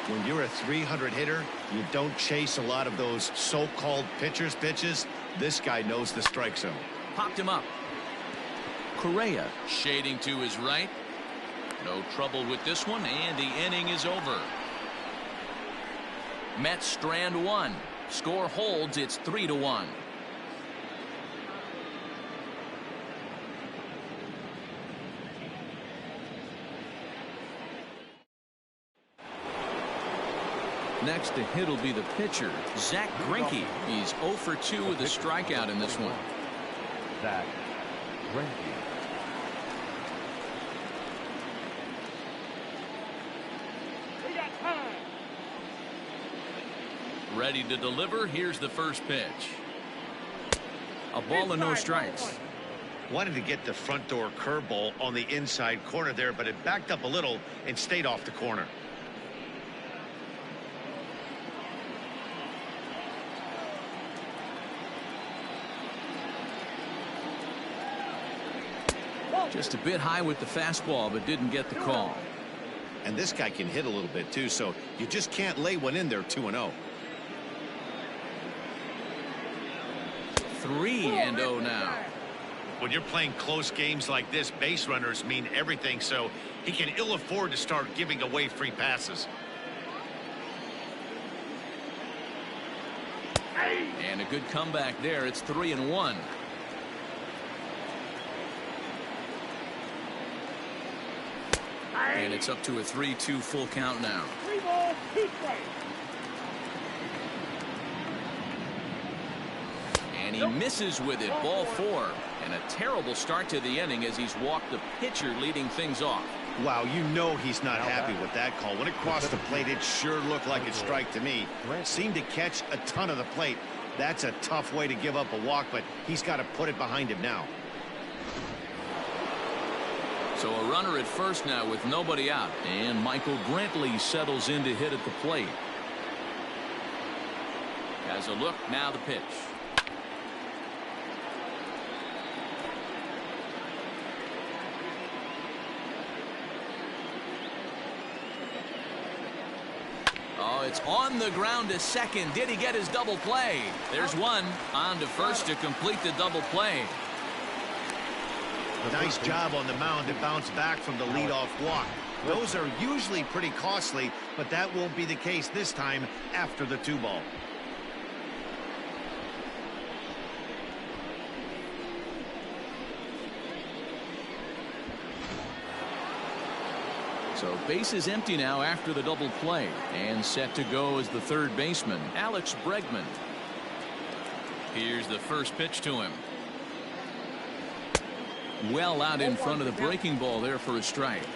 when you're a 300 hitter, you don't chase a lot of those so-called pitchers' pitches. This guy knows the strike zone. Popped him up. Correa shading to his right. No trouble with this one, and the inning is over. Mets strand 1. Score holds. It's 3-1. Next to hit will be the pitcher, Zach Greinke. He's 0 for 2 with a strikeout in this one. Zach Greinke. Ready to deliver. Here's the first pitch. A ball and no strikes. Wanted to get the front door curveball on the inside corner there, but it backed up a little and stayed off the corner. Just a bit high with the fastball, but didn't get the call. And this guy can hit a little bit too, so you just can't lay one in there 2-0. 3-0 now. when you're playing close games like this, base runners mean everything, so he can ill afford to start giving away free passes. And a good comeback there. It's 3-1. And it's up to a 3-2 full count now. 3 balls, 2 strikes. And he misses with it. Ball 4. And a terrible start to the inning as he's walked the pitcher leading things off. Wow, you know he's not happy with that call. When it crossed the plate, it sure looked like a strike to me. Seemed to catch a ton of the plate. That's a tough way to give up a walk, but he's got to put it behind him now. So a runner at first now with nobody out. And Michael Brantley settles in to hit at the plate. Has a look, now the pitch. Oh, it's on the ground to second. Did he get his double play? There's one. On to first to complete the double play. Nice job on the mound to bounce back from the leadoff walk. Those are usually pretty costly, but that won't be the case this time after the 2-ball. So base is empty now after the double play. And set to go is the third baseman, Alex Bregman. Here's the first pitch to him. Well out in front of the breaking ball there for a strike.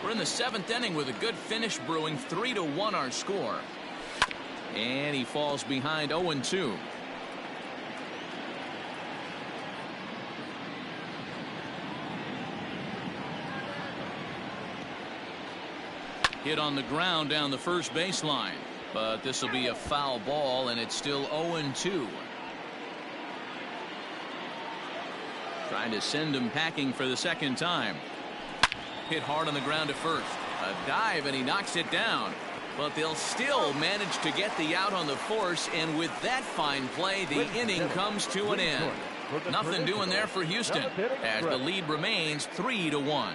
We're in the 7th inning with a good finish brewing. 3-1 our score. And he falls behind 0-2. Hit on the ground down the first baseline. But this will be a foul ball, and it's still 0-2. Trying to send him packing for the second time. Hit hard on the ground to first. A dive, and he knocks it down. But they'll still manage to get the out on the force, and with that fine play, the inning comes to an end. Nothing doing there for Houston, as the lead remains 3-1.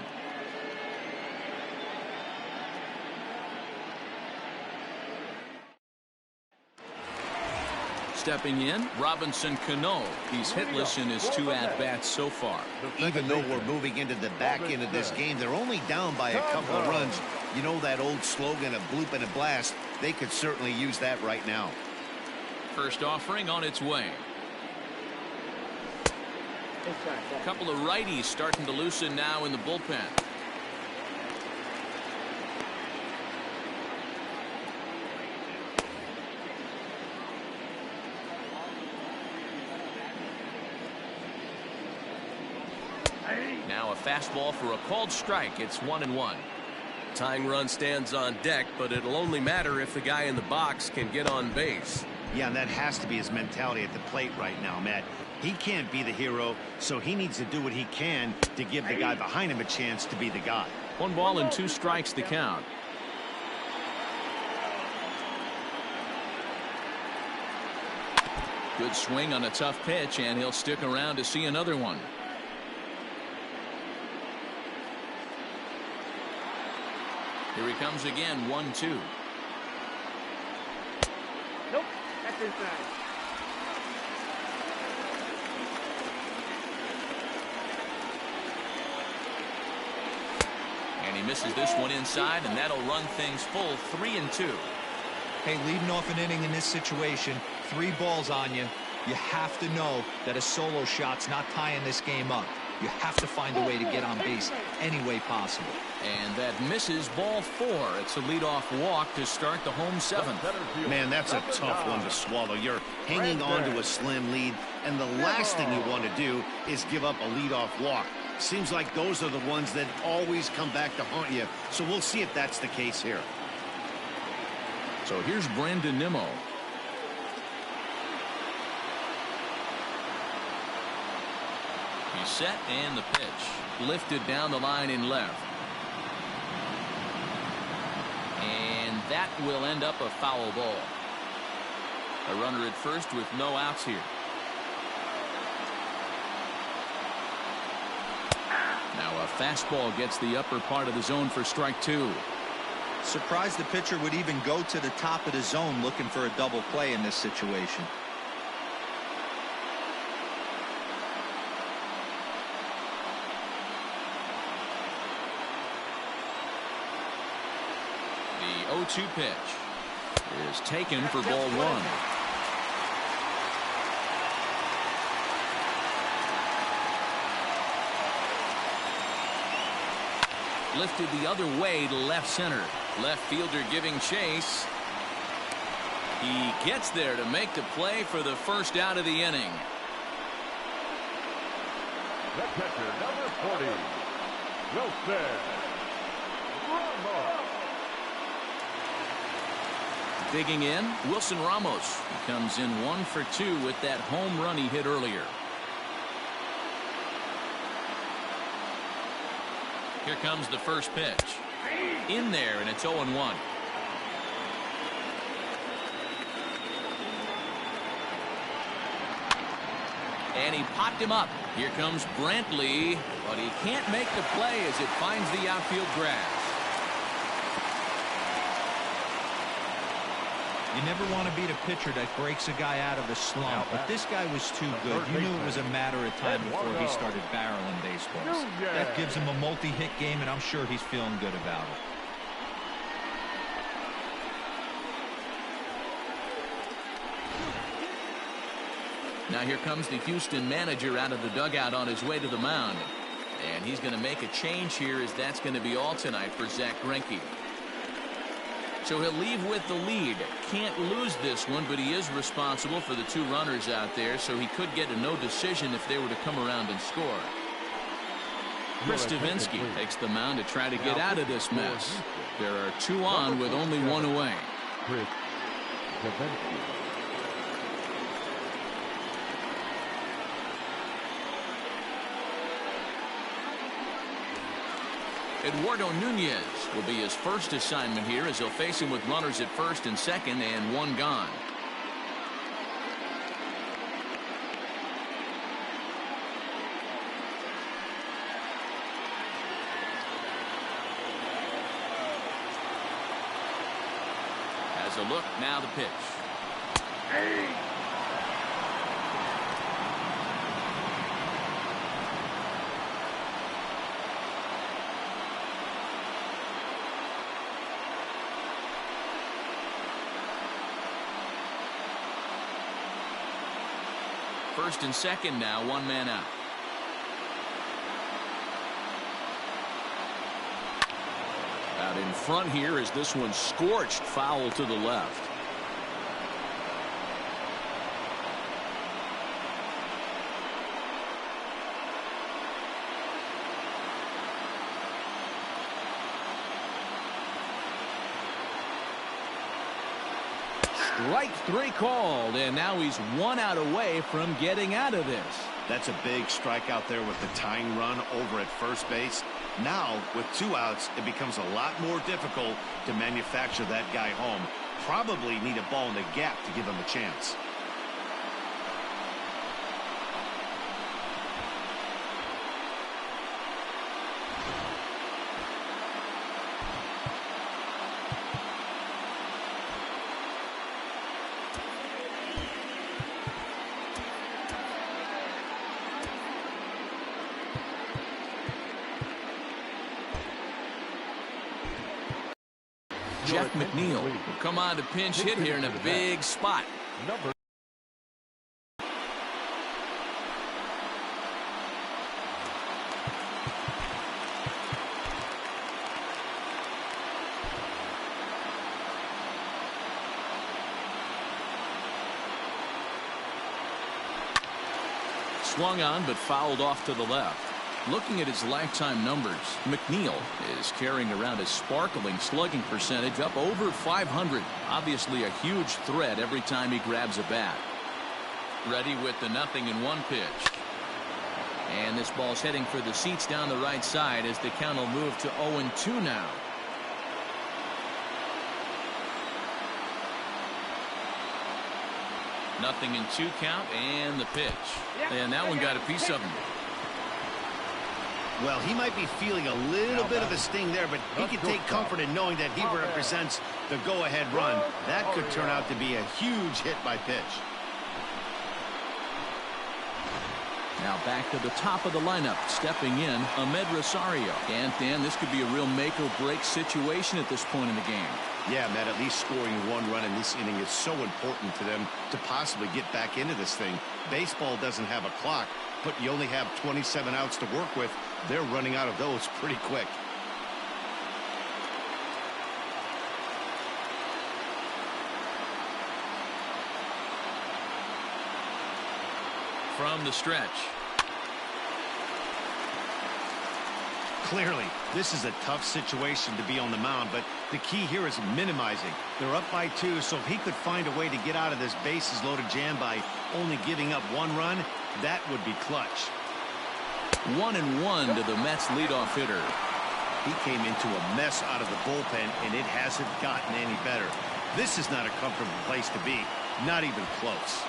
Stepping in, Robinson Cano. He's hitless in his 2 at-bats so far. Even though we're moving into the back end of this game, they're only down by a couple of runs. You know that old slogan, a bloop and a blast? They could certainly use that right now. First offering on its way. A couple of righties starting to loosen now in the bullpen. Now a fastball for a called strike. It's 1-1. Tying run stands on deck, but it'll only matter if the guy in the box can get on base. Yeah, and that has to be his mentality at the plate right now, Matt. He can't be the hero, so he needs to do what he can to give the guy behind him a chance to be the guy. 1 ball and 2 strikes to count. Good swing on a tough pitch, and he'll stick around to see another one. Here he comes again, 1-2. Nope, that's inside. And he misses this one inside, and that'll run things full. 3-2. Hey, leading off an inning in this situation, 3 balls on you. You have to know that a solo shot's not tying this game up. You have to find a way to get on base any way possible. And that misses, ball 4. It's a leadoff walk to start the home 7th. Man, that's a tough one to swallow. You're hanging on to a slim lead, and the last thing you want to do is give up a leadoff walk. Seems like those are the ones that always come back to haunt you. So we'll see if that's the case here. So here's Brandon Nimmo. He's set, and the pitch lifted down the line in left. And that will end up a foul ball. A runner at first with no outs here. Now a fastball gets the upper part of the zone for strike 2. Surprised the pitcher would even go to the top of the zone looking for a double play in this situation. The 0-2 pitch is taken for ball 1. Lifted the other way to left center. Left fielder giving chase. He gets there to make the play for the first out of the inning. The catcher, number 40, Wilson Ramos. Digging in, Wilson Ramos. He comes in 1 for 2 with that home run he hit earlier. Here comes the first pitch. In there, and it's 0-1. And he popped him up. Here comes Brantley, but he can't make the play as it finds the outfield grass. You never want to beat a pitcher that breaks a guy out of a slump, but this guy was too good. You knew it was a matter of time before he started barreling baseballs. That gives him a multi-hit game, and I'm sure he's feeling good about it. Now here comes the Houston manager out of the dugout on his way to the mound. And he's going to make a change here, as that's going to be all tonight for Zach Greinke. So he'll leave with the lead. Can't lose this one, but he is responsible for the 2 runners out there, so he could get a no decision if they were to come around and score. Chris Stavinsky takes the mound to try to get out of this mess. There are 2 on with only 1 away. Chris Stavinsky. Eduardo Nunez will be his first assignment here, as he'll face him with runners at first and second and 1 gone. Has a look, now the pitch. First and second now, 1 man out. Out in front here is this one scorched foul to the left. Strike 3 called, and now he's 1 out away from getting out of this. That's a big strike out there with the tying run over at first base. Now, with 2 outs, it becomes a lot more difficult to manufacture that guy home. Probably need a ball in the gap to give him a chance. Jeff McNeil will come on to pinch hit here in a big spot. Number Swung on, but fouled off to the left. Looking at his lifetime numbers, McNeil is carrying around a sparkling slugging percentage up over 500. Obviously a huge threat every time he grabs a bat. Ready with the 0-1 pitch. And this ball's heading for the seats down the right side as the count will move to 0-2 now. Nothing in 2 count, and the pitch. And that one got a piece of him. Well, he might be feeling a little bit of a sting there, but he can take comfort in knowing that he represents the go-ahead run. That could turn out to be a huge hit by pitch. Now back to the top of the lineup, stepping in, Ahmed Rosario. And Dan, this could be a real make-or-break situation at this point in the game. Yeah, Matt, at least scoring one run in this inning is so important to them to possibly get back into this thing. Baseball doesn't have a clock, but you only have 27 outs to work with. They're running out of those pretty quick. From the stretch. Clearly, this is a tough situation to be on the mound, but the key here is minimizing. They're up by 2, so if he could find a way to get out of this bases-loaded jam by only giving up 1 run, that would be clutch. 1-1 to the Mets leadoff hitter. He came into a mess out of the bullpen, and it hasn't gotten any better. This is not a comfortable place to be, not even close.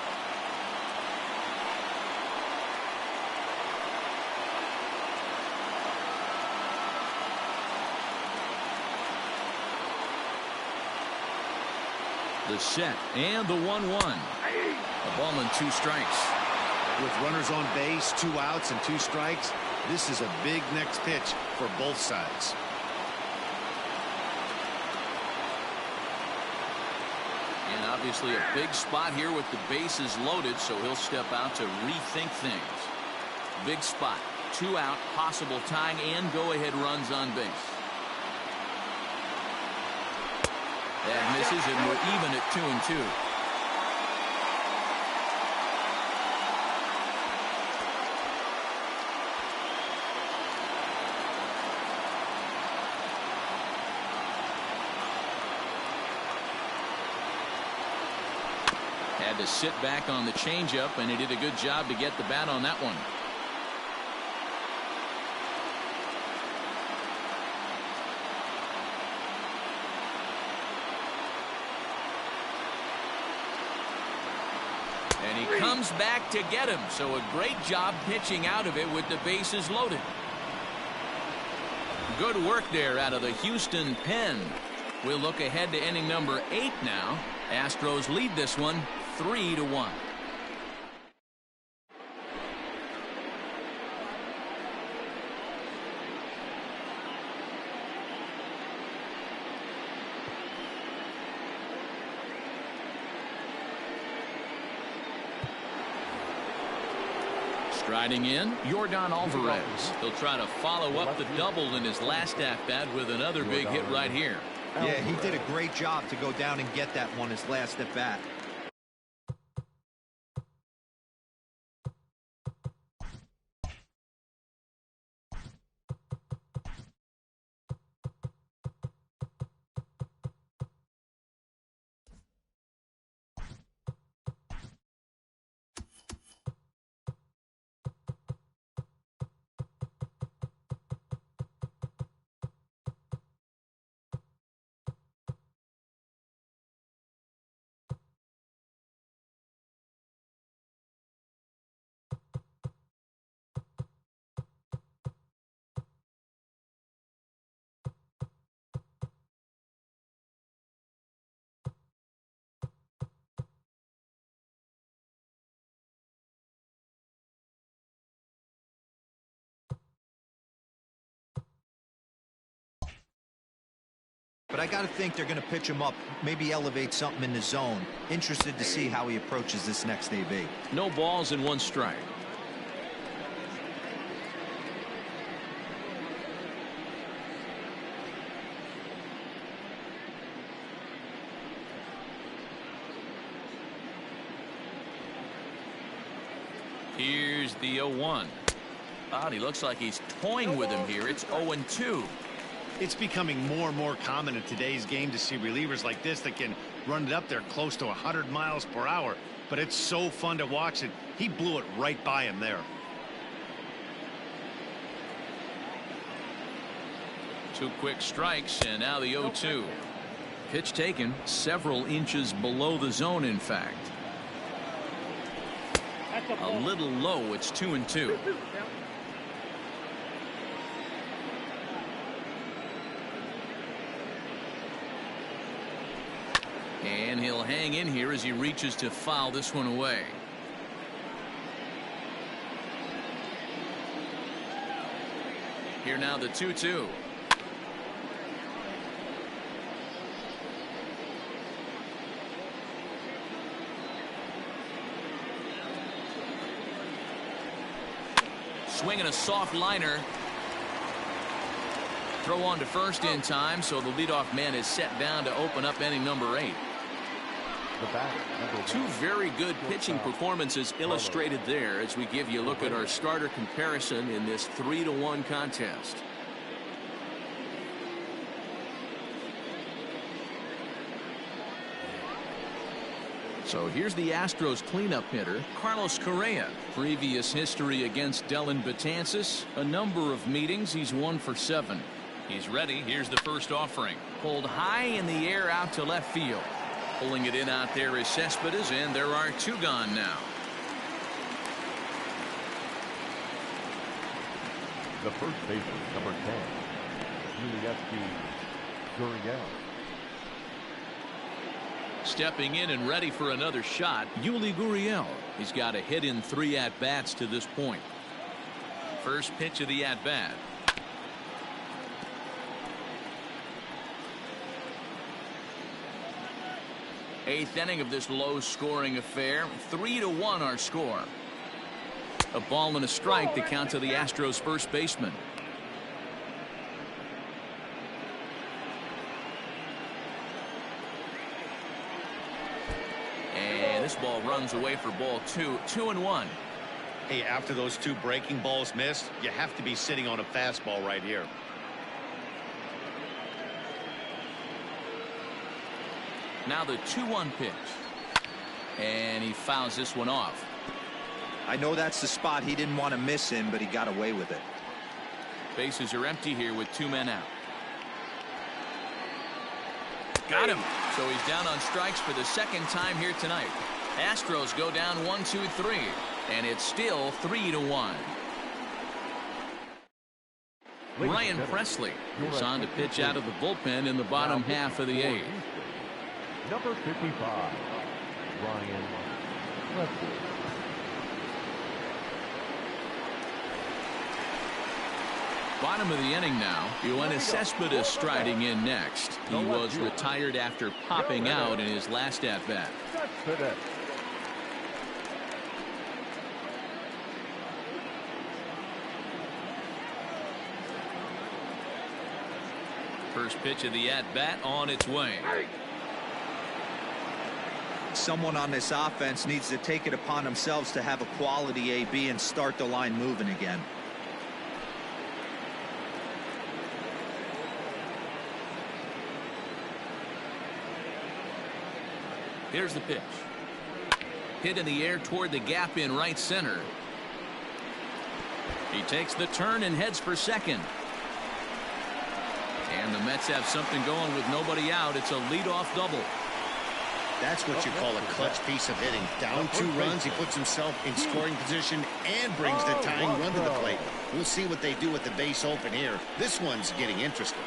The set and the 1-1. A ball and 2 strikes. With runners on base, 2 outs and 2 strikes, this is a big next pitch for both sides. And obviously a big spot here with the bases loaded, so he'll step out to rethink things. Big spot, 2 out, possible tying and go-ahead runs on base. That misses, and we're even at 2-2. Had to sit back on the changeup, and he did a good job to get the bat on that one. And he comes back to get him, so a great job pitching out of it with the bases loaded. Good work there out of the Houston pen. We'll look ahead to inning number 8 now. Astros lead this one 3-1. Striding in, Yordan Alvarez. He'll try to follow up the double in his last at-bat with another big hit right here. Yeah, he did a great job to go down and get that one his last at-bat. But I got to think they're going to pitch him up, maybe elevate something in the zone. Interested to see how he approaches this next AB. No balls and 1 strike. Here's the 0-1. He looks like he's toying with him here. It's 0-2. It's becoming more and more common in today's game to see relievers like this that can run it up there close to 100 miles per hour. But it's so fun to watch it. He blew it right by him there. 2 quick strikes, and now the 0-2. Pitch taken several inches below the zone, in fact. A little low. It's 2-2. And he'll hang in here as he reaches to foul this one away. Here now the 2-2. Swinging a soft liner. Throw on to first in time, so the leadoff man is set down to open up inning number 8. Two very good pitching performances illustrated there as we give you a look at our starter comparison in this 3-1 contest. So here's the Astros cleanup hitter, Carlos Correa. Previous history against Dellin Betances, a number of meetings, he's 1 for 7. He's ready. Here's the first offering. Pulled high in the air out to left field. Pulling it in out there is Cespedes, and there are 2 gone now. The first baseman, number 10, Gurriel. Stepping in and ready for another shot, Yuli Gurriel. He's got a hit in 3 at-bats to this point. First pitch of the at-bat. Eighth inning of this low-scoring affair. 3-1 our score. A ball and a strike to count to the Astros first baseman. And this ball runs away for ball 2. 2-1. Hey, after those 2 breaking balls missed, you have to be sitting on a fastball right here. Now the 2-1 pitch. And he fouls this one off. I know that's the spot he didn't want to miss in, but he got away with it. Bases are empty here with 2 men out. Got him. So he's down on strikes for the second time here tonight. Astros go down 1-2-3. And it's still 3-1. Ryan Presley goes on to pitch out of the bullpen in the bottom half of the 8th. Number 55, Ryan Presley. Bottom of the inning now. Yoenis Cespedes striding in next. He was retired after popping out in his last at-bat. First pitch of the at-bat on its way. Someone on this offense needs to take it upon themselves to have a quality AB and start the line moving again. Here's the pitch. Hit in the air toward the gap in right center. He takes the turn and heads for second. And the Mets have something going with nobody out. It's a leadoff double. That's what you call a clutch piece of hitting. Down 2 runs, he puts himself in scoring position and brings the tying run to the plate. We'll see what they do with the base open here. This one's getting interesting.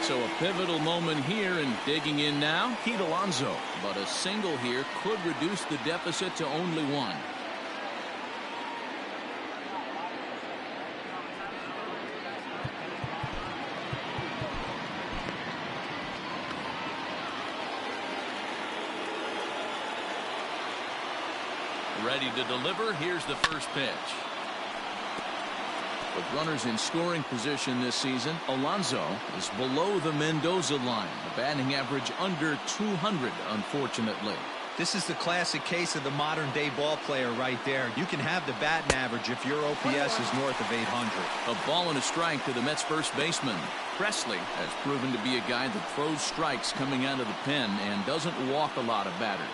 So a pivotal moment here, and digging in now, Pete Alonso. But a single here could reduce the deficit to only 1. Ready to deliver. Here's the first pitch. With runners in scoring position this season, Alonso is below the Mendoza line. A batting average under 200, unfortunately. This is the classic case of the modern-day ball player right there. You can have the batting average if your OPS is north of 800. A ball and a strike to the Mets first baseman. Presley has proven to be a guy that throws strikes coming out of the pen and doesn't walk a lot of batters.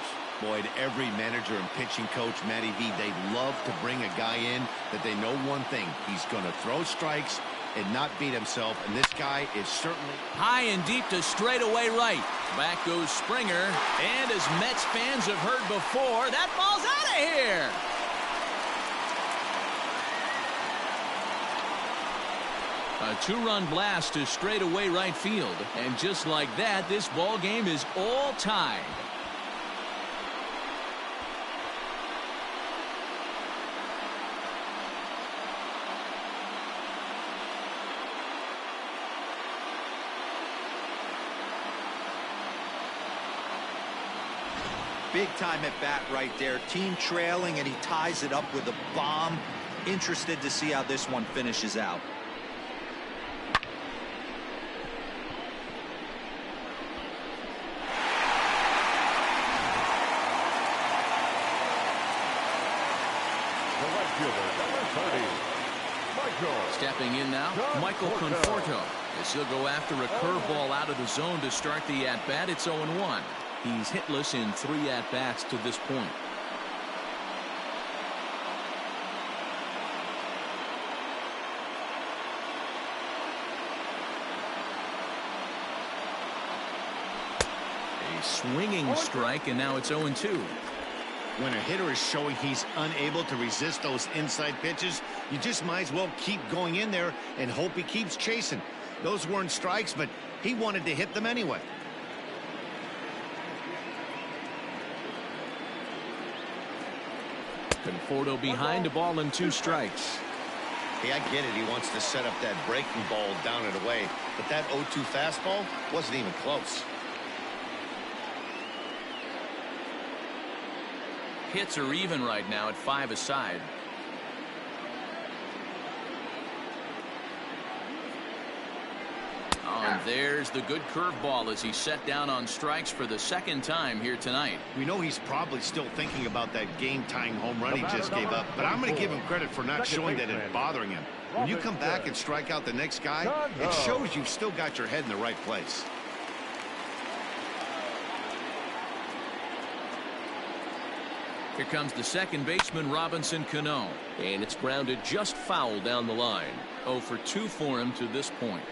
Boyd, every manager and pitching coach, Matty V, they'd love to bring a guy in that they know one thing. He's going to throw strikes and not beat himself, and this guy is certainly... High and deep to straightaway right. Back goes Springer, and as Mets fans have heard before, that ball's out of here. A two-run blast to straightaway right field. And just like that, this ball game is all tied. Big time at bat right there. Team trailing, and he ties it up with a bomb. Interested to see how this one finishes out. Stepping in now, Michael Conforto. As he'll go after a curveball out of the zone to start the at-bat. It's 0-1. He's hitless in 3 at-bats to this point. A swinging strike, and now it's 0-2. When a hitter is showing he's unable to resist those inside pitches, you just might as well keep going in there and hope he keeps chasing. Those weren't strikes, but he wanted to hit them anyway. Conforto behind, a ball and 2 strikes. Hey, I get it. He wants to set up that breaking ball down and away, but that 0-2 fastball wasn't even close. Hits are even right now at 5 aside. Oh, and there's the good curveball as he's set down on strikes for the 2nd time here tonight. We know he's probably still thinking about that game-tying home run he just gave up, but I'm going to give him credit for not showing that it's bothering him. When you come back and strike out the next guy, it shows you've still got your head in the right place. Here comes the second baseman, Robinson Cano. And it's grounded just foul down the line. 0 for 2 for him to this point.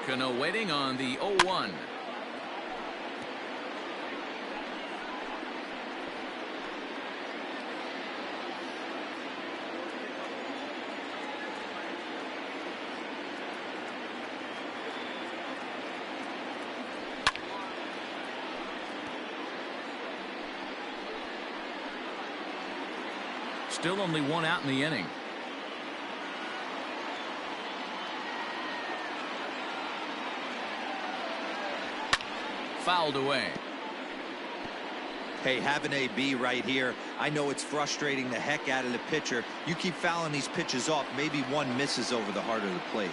Cano waiting on the 0-1. Still only 1 out in the inning. Fouled away. Hey, have an AB right here. I know it's frustrating the heck out of the pitcher. You keep fouling these pitches off, maybe one misses over the heart of the plate.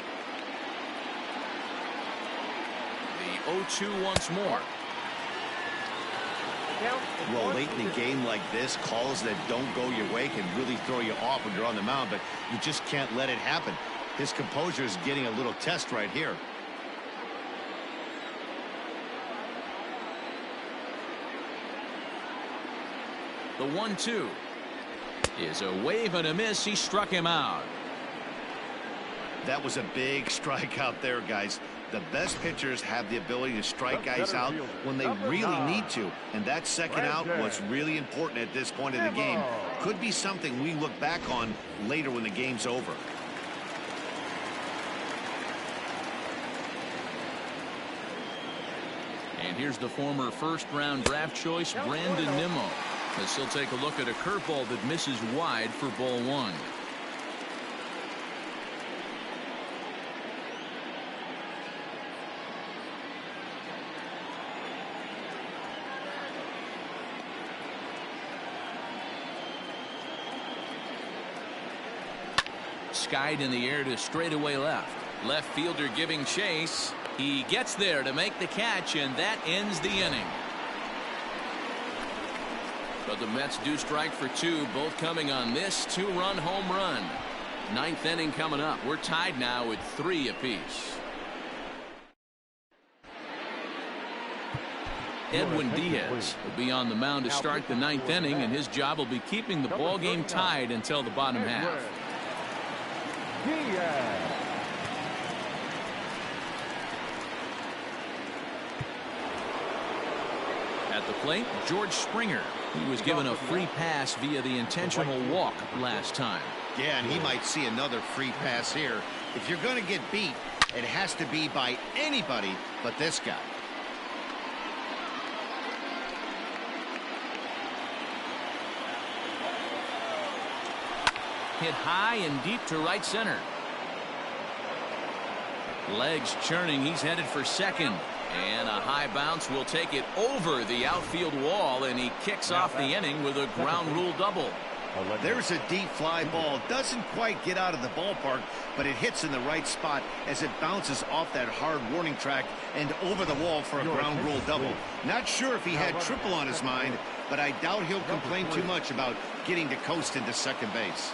The 0-2 once more. Well, late in the game like this, calls that don't go your way can really throw you off when you're on the mound, but you just can't let it happen. His composure is getting a little test right here. The 1-2 is a wave and a miss. He struck him out. That was a big strike out there, guys. The best pitchers have the ability to strike guys out when they really need to, and that second out was really important at this point of the game. Could be something we look back on later when the game's over. And here's the former first-round draft choice, Brandon Nimmo, as he'll take a look at a curveball that misses wide for ball 1. Skied in the air to straightaway left. Left fielder giving chase. He gets there to make the catch, and that ends the inning. But the Mets do strike for 2, both coming on this 2-run home run. 9th inning coming up. We're tied now at 3 apiece. Edwin Diaz will be on the mound to start the 9th inning, and his job will be keeping the ball game tied until the bottom half. At the plate, George Springer. He was given a free pass via the intentional walk last time. Yeah, and he might see another free pass here. If you're going to get beat, it has to be by anybody but this guy. Hit high and deep to right center. Legs churning. He's headed for second. And a high bounce will take it over the outfield wall, and he kicks off the inning with a ground rule double. There's a deep fly ball. Doesn't quite get out of the ballpark, but it hits in the right spot as it bounces off that hard warning track and over the wall for a ground rule double. Not sure if he had triple on his mind, but I doubt he'll complain too much about getting to coast into second base.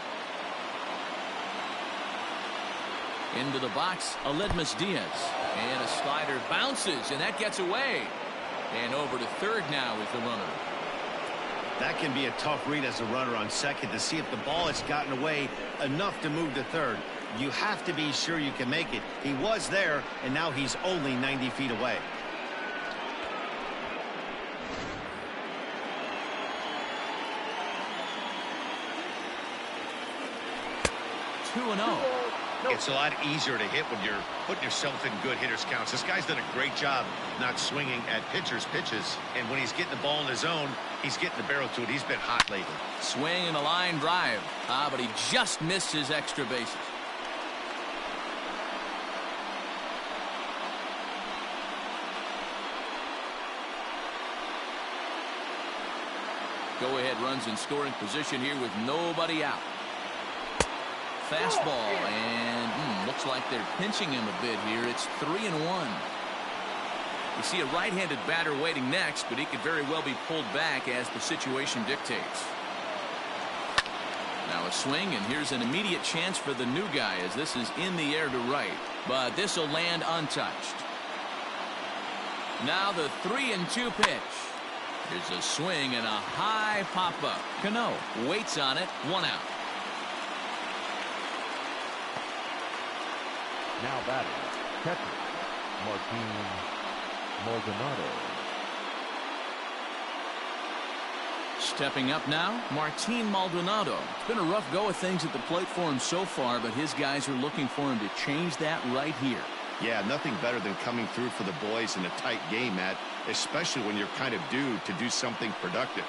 Into the box, Aledmus Diaz. And a slider bounces, and that gets away. And over to third now is the runner. That can be a tough read as a runner on second to see if the ball has gotten away enough to move to third. You have to be sure you can make it. He was there, and now he's only 90 feet away. Two and 0. It's a lot easier to hit when you're putting yourself in good hitters counts. This guy's done a great job not swinging at pitchers' pitches. And when he's getting the ball in his zone, he's getting the barrel to it. He's been hot lately. Swing and a line drive. But he just missed his extra bases. Go-ahead runs in scoring position here with nobody out. Fastball, and looks like they're pinching him a bit here. It's 3-1. You see a right-handed batter waiting next, but he could very well be pulled back as the situation dictates. Now a swing, and here's an immediate chance for the new guy as this is in the air to right. But this will land untouched. Now the 3-2 pitch. Here's a swing and a high pop-up. Cano waits on it, 1 out. Now batting, catcher, Martin Maldonado. Stepping up now, Martin Maldonado. It's been a rough go of things at the plate for him so far, but his guys are looking for him to change that right here. Yeah, nothing better than coming through for the boys in a tight game, Matt, especially when you're kind of due to do something productive.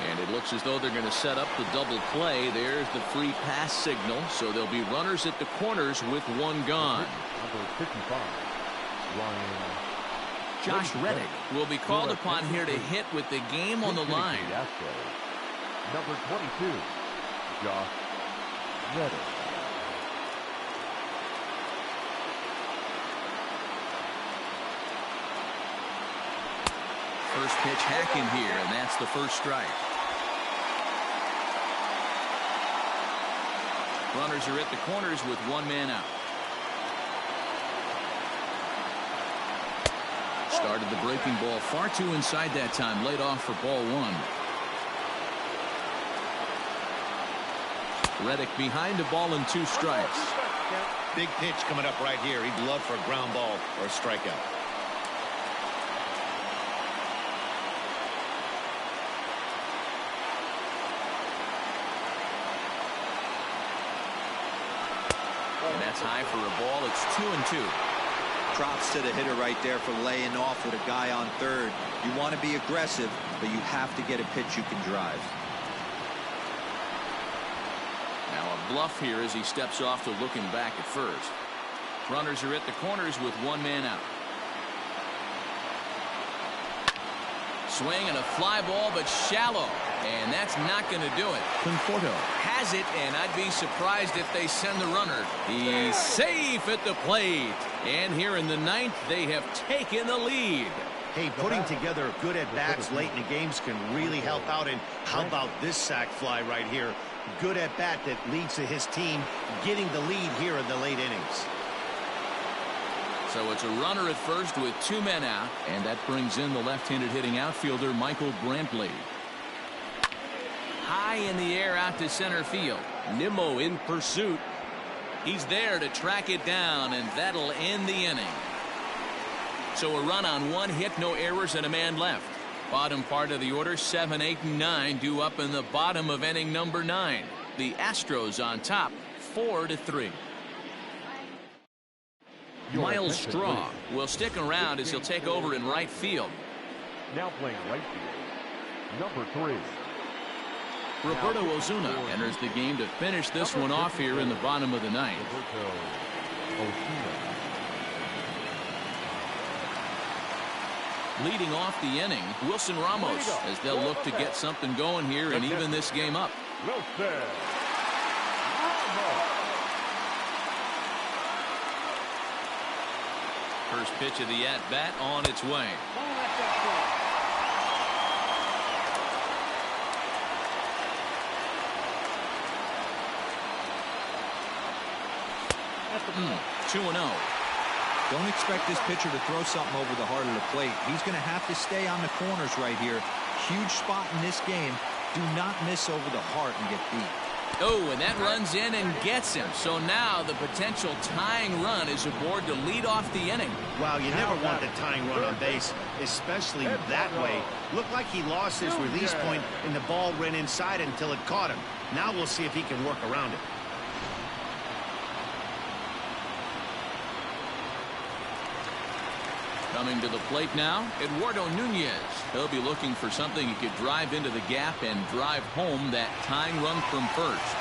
And it looks as though they're going to set up the double play. There's the free pass signal. So there'll be runners at the corners with one gone. Number 55, Ryan. Josh Reddick will be called upon here to hit with the game on the line. Astros. Number 22, Josh Reddick. First pitch hacking here, and that's the first strike. Runners are at the corners with one man out. Started the breaking ball far too inside that time. Laid off for ball one. Reddick behind the ball and 2 strikes. Big pitch coming up right here. He'd love for a ground ball or a strikeout. And that's high for a ball. It's 2-2. Props to the hitter right there for laying off with a guy on third. You want to be aggressive, but you have to get a pitch you can drive. Now a bluff here as he steps off to looking back at first. Runners are at the corners with one man out. Swing and a fly ball, but shallow. And that's not going to do it. Conforto has it, and I'd be surprised if they send the runner. He's safe at the plate. And here in the ninth, they have taken the lead. Hey, putting together good at-bats late in the games can really help out. And how about this sac fly right here? Good at-bat that leads to his team getting the lead here in the late innings. So it's a runner at first with two men out, and that brings in the left-handed hitting outfielder Michael Brantley. High in the air out to center field. Nimmo in pursuit. He's there to track it down, and that'll end the inning. So a run on one hit, no errors, and a man left. Bottom part of the order, 7, 8, and 9 due up in the bottom of inning number 9. The Astros on top, 4-3. Miles Straw will stick around as he'll take over in right field. Now playing right field, number 3. Roberto Ozuna enters the game to finish this one off here in the bottom of the ninth. Leading off the inning, Wilson Ramos, as they'll look to get something going here and even this game up. First pitch of the at-bat on its way. Hmm, 2-0. Don't expect this pitcher to throw something over the heart of the plate. He's going to have to stay on the corners right here. Huge spot in this game. Do not miss over the heart and get beat. Oh, and that runs in and gets him. So now the potential tying run is aboard to lead off the inning. Wow, you never want the tying run on base, especially that way. Looked like he lost his release point and the ball ran inside until it caught him. Now we'll see if he can work around it. Coming to the plate now, Eduardo Nunez. He'll be looking for something he could drive into the gap and drive home that tying run from first.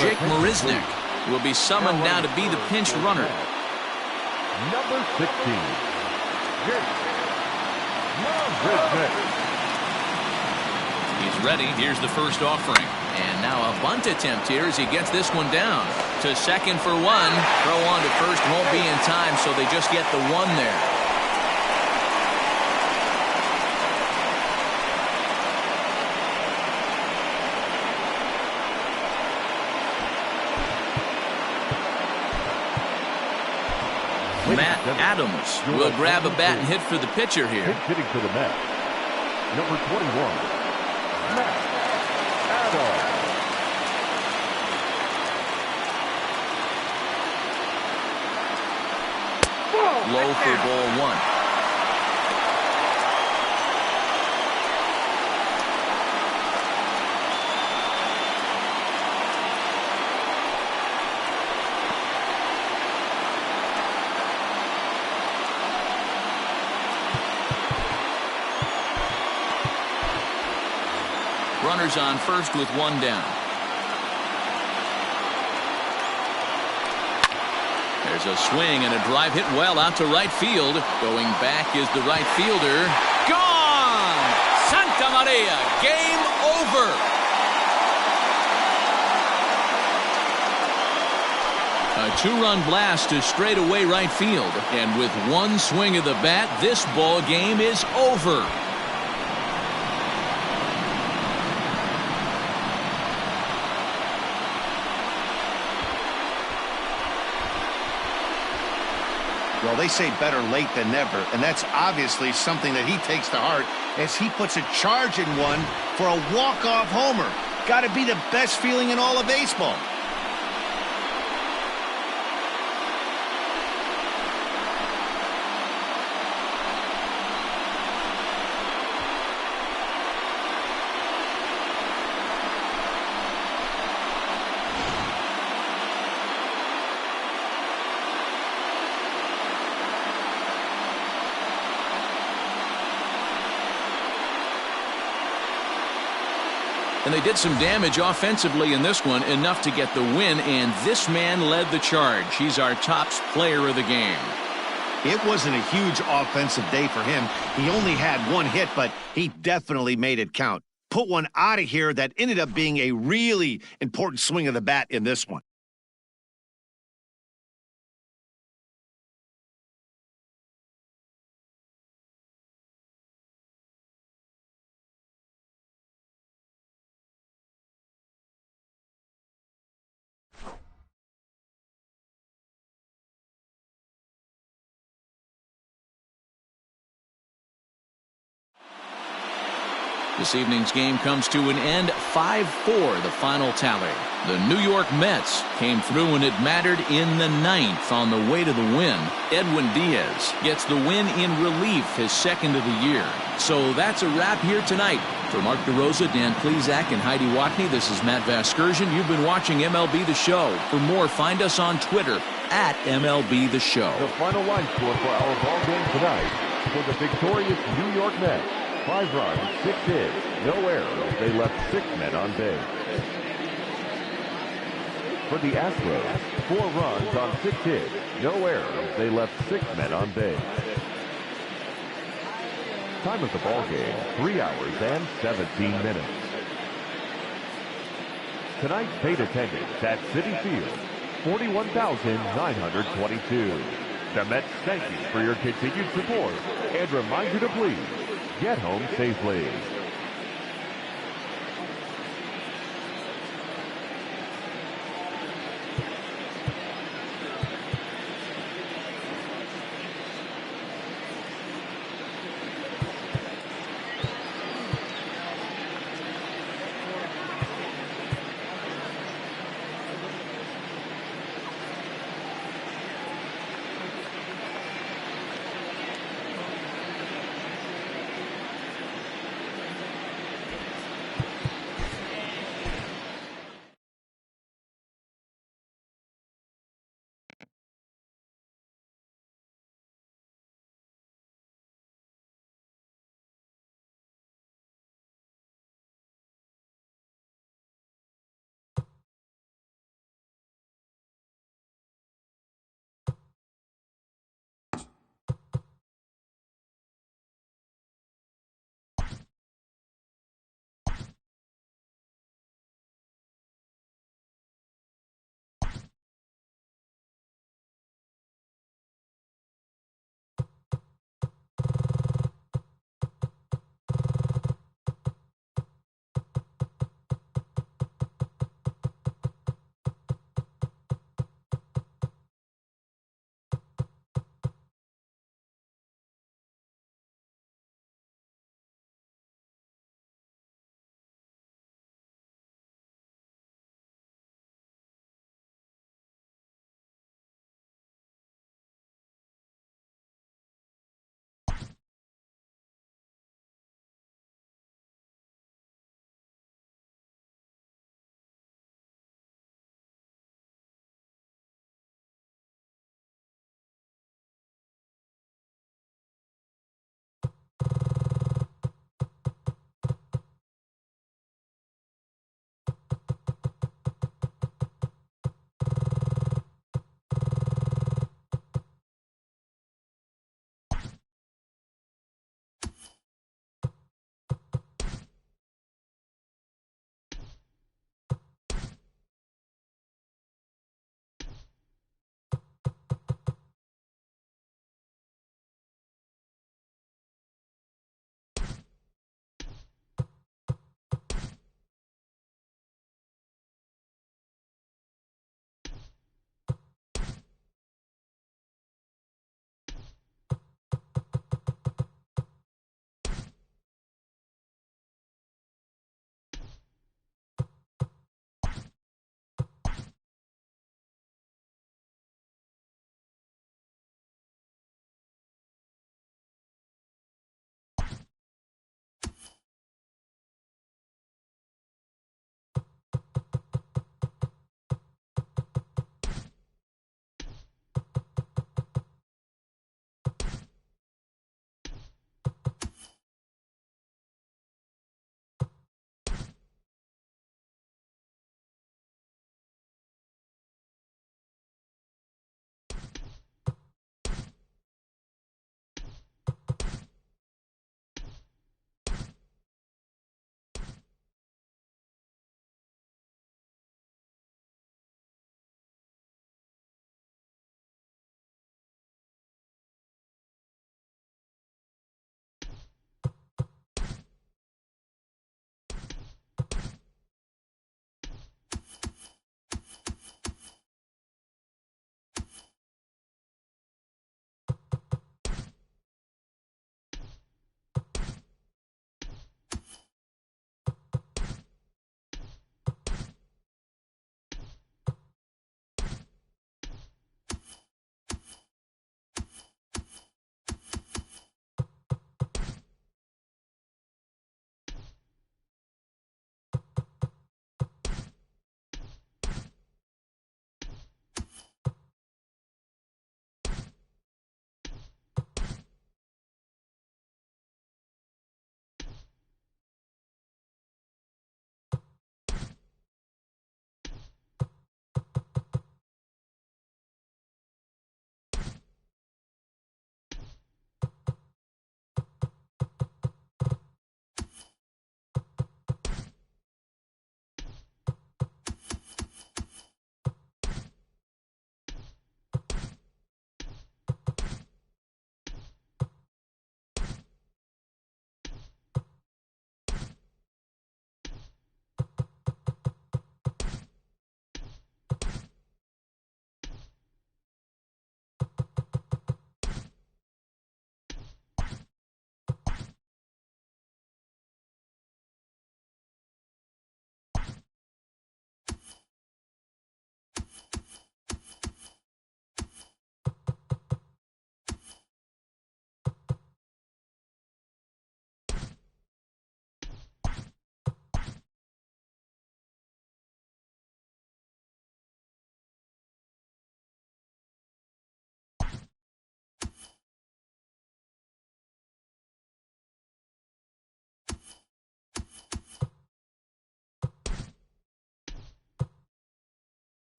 Jake Marisnick will be summoned now to be the pinch runner. Number 16, Jake Marisnick. He's ready. Here's the first offering. And now a bunt attempt here as he gets this one down. To second for one. Throw on to first won't be in time, so they just get the one there. Matt Adams will grab a bat and hit for the pitcher here. Hitting to the mat, number 21, Matt Adams. Low for ball one. Runners on first with one down. There's a swing and a drive hit well out to right field. Going back is the right fielder. Gone! Santa Maria, game over. A two-run blast to straightaway right field. And with one swing of the bat, this ball game is over. Well, they say better late than never, and that's obviously something that he takes to heart as he puts a charge in one for a walk-off homer. Got to be the best feeling in all of baseball. And they did some damage offensively in this one, enough to get the win, and this man led the charge. He's our top player of the game. It wasn't a huge offensive day for him. He only had one hit, but he definitely made it count. Put one out of here that ended up being a really important swing of the bat in this one. This evening's game comes to an end, 5-4, the final tally. The New York Mets came through when it mattered in the ninth on the way to the win. Edwin Diaz gets the win in relief, his second of the year. So that's a wrap here tonight. For Mark DeRosa, Dan Plezak, and Heidi Watney, this is Matt Vasgersian. You've been watching MLB The Show. For more, find us on Twitter at MLB The Show. The final line score for our ball game tonight for the victorious New York Mets. 5 runs, 6 hits, no errors. They left 6 men on base. For the Astros, 4 runs on 6 hits, no errors. They left 6 men on base. Time of the ball game, 3 hours and 17 minutes. Tonight's paid attendance at Citi Field, 41,922. The Mets thank you for your continued support and remind you to please get home safely.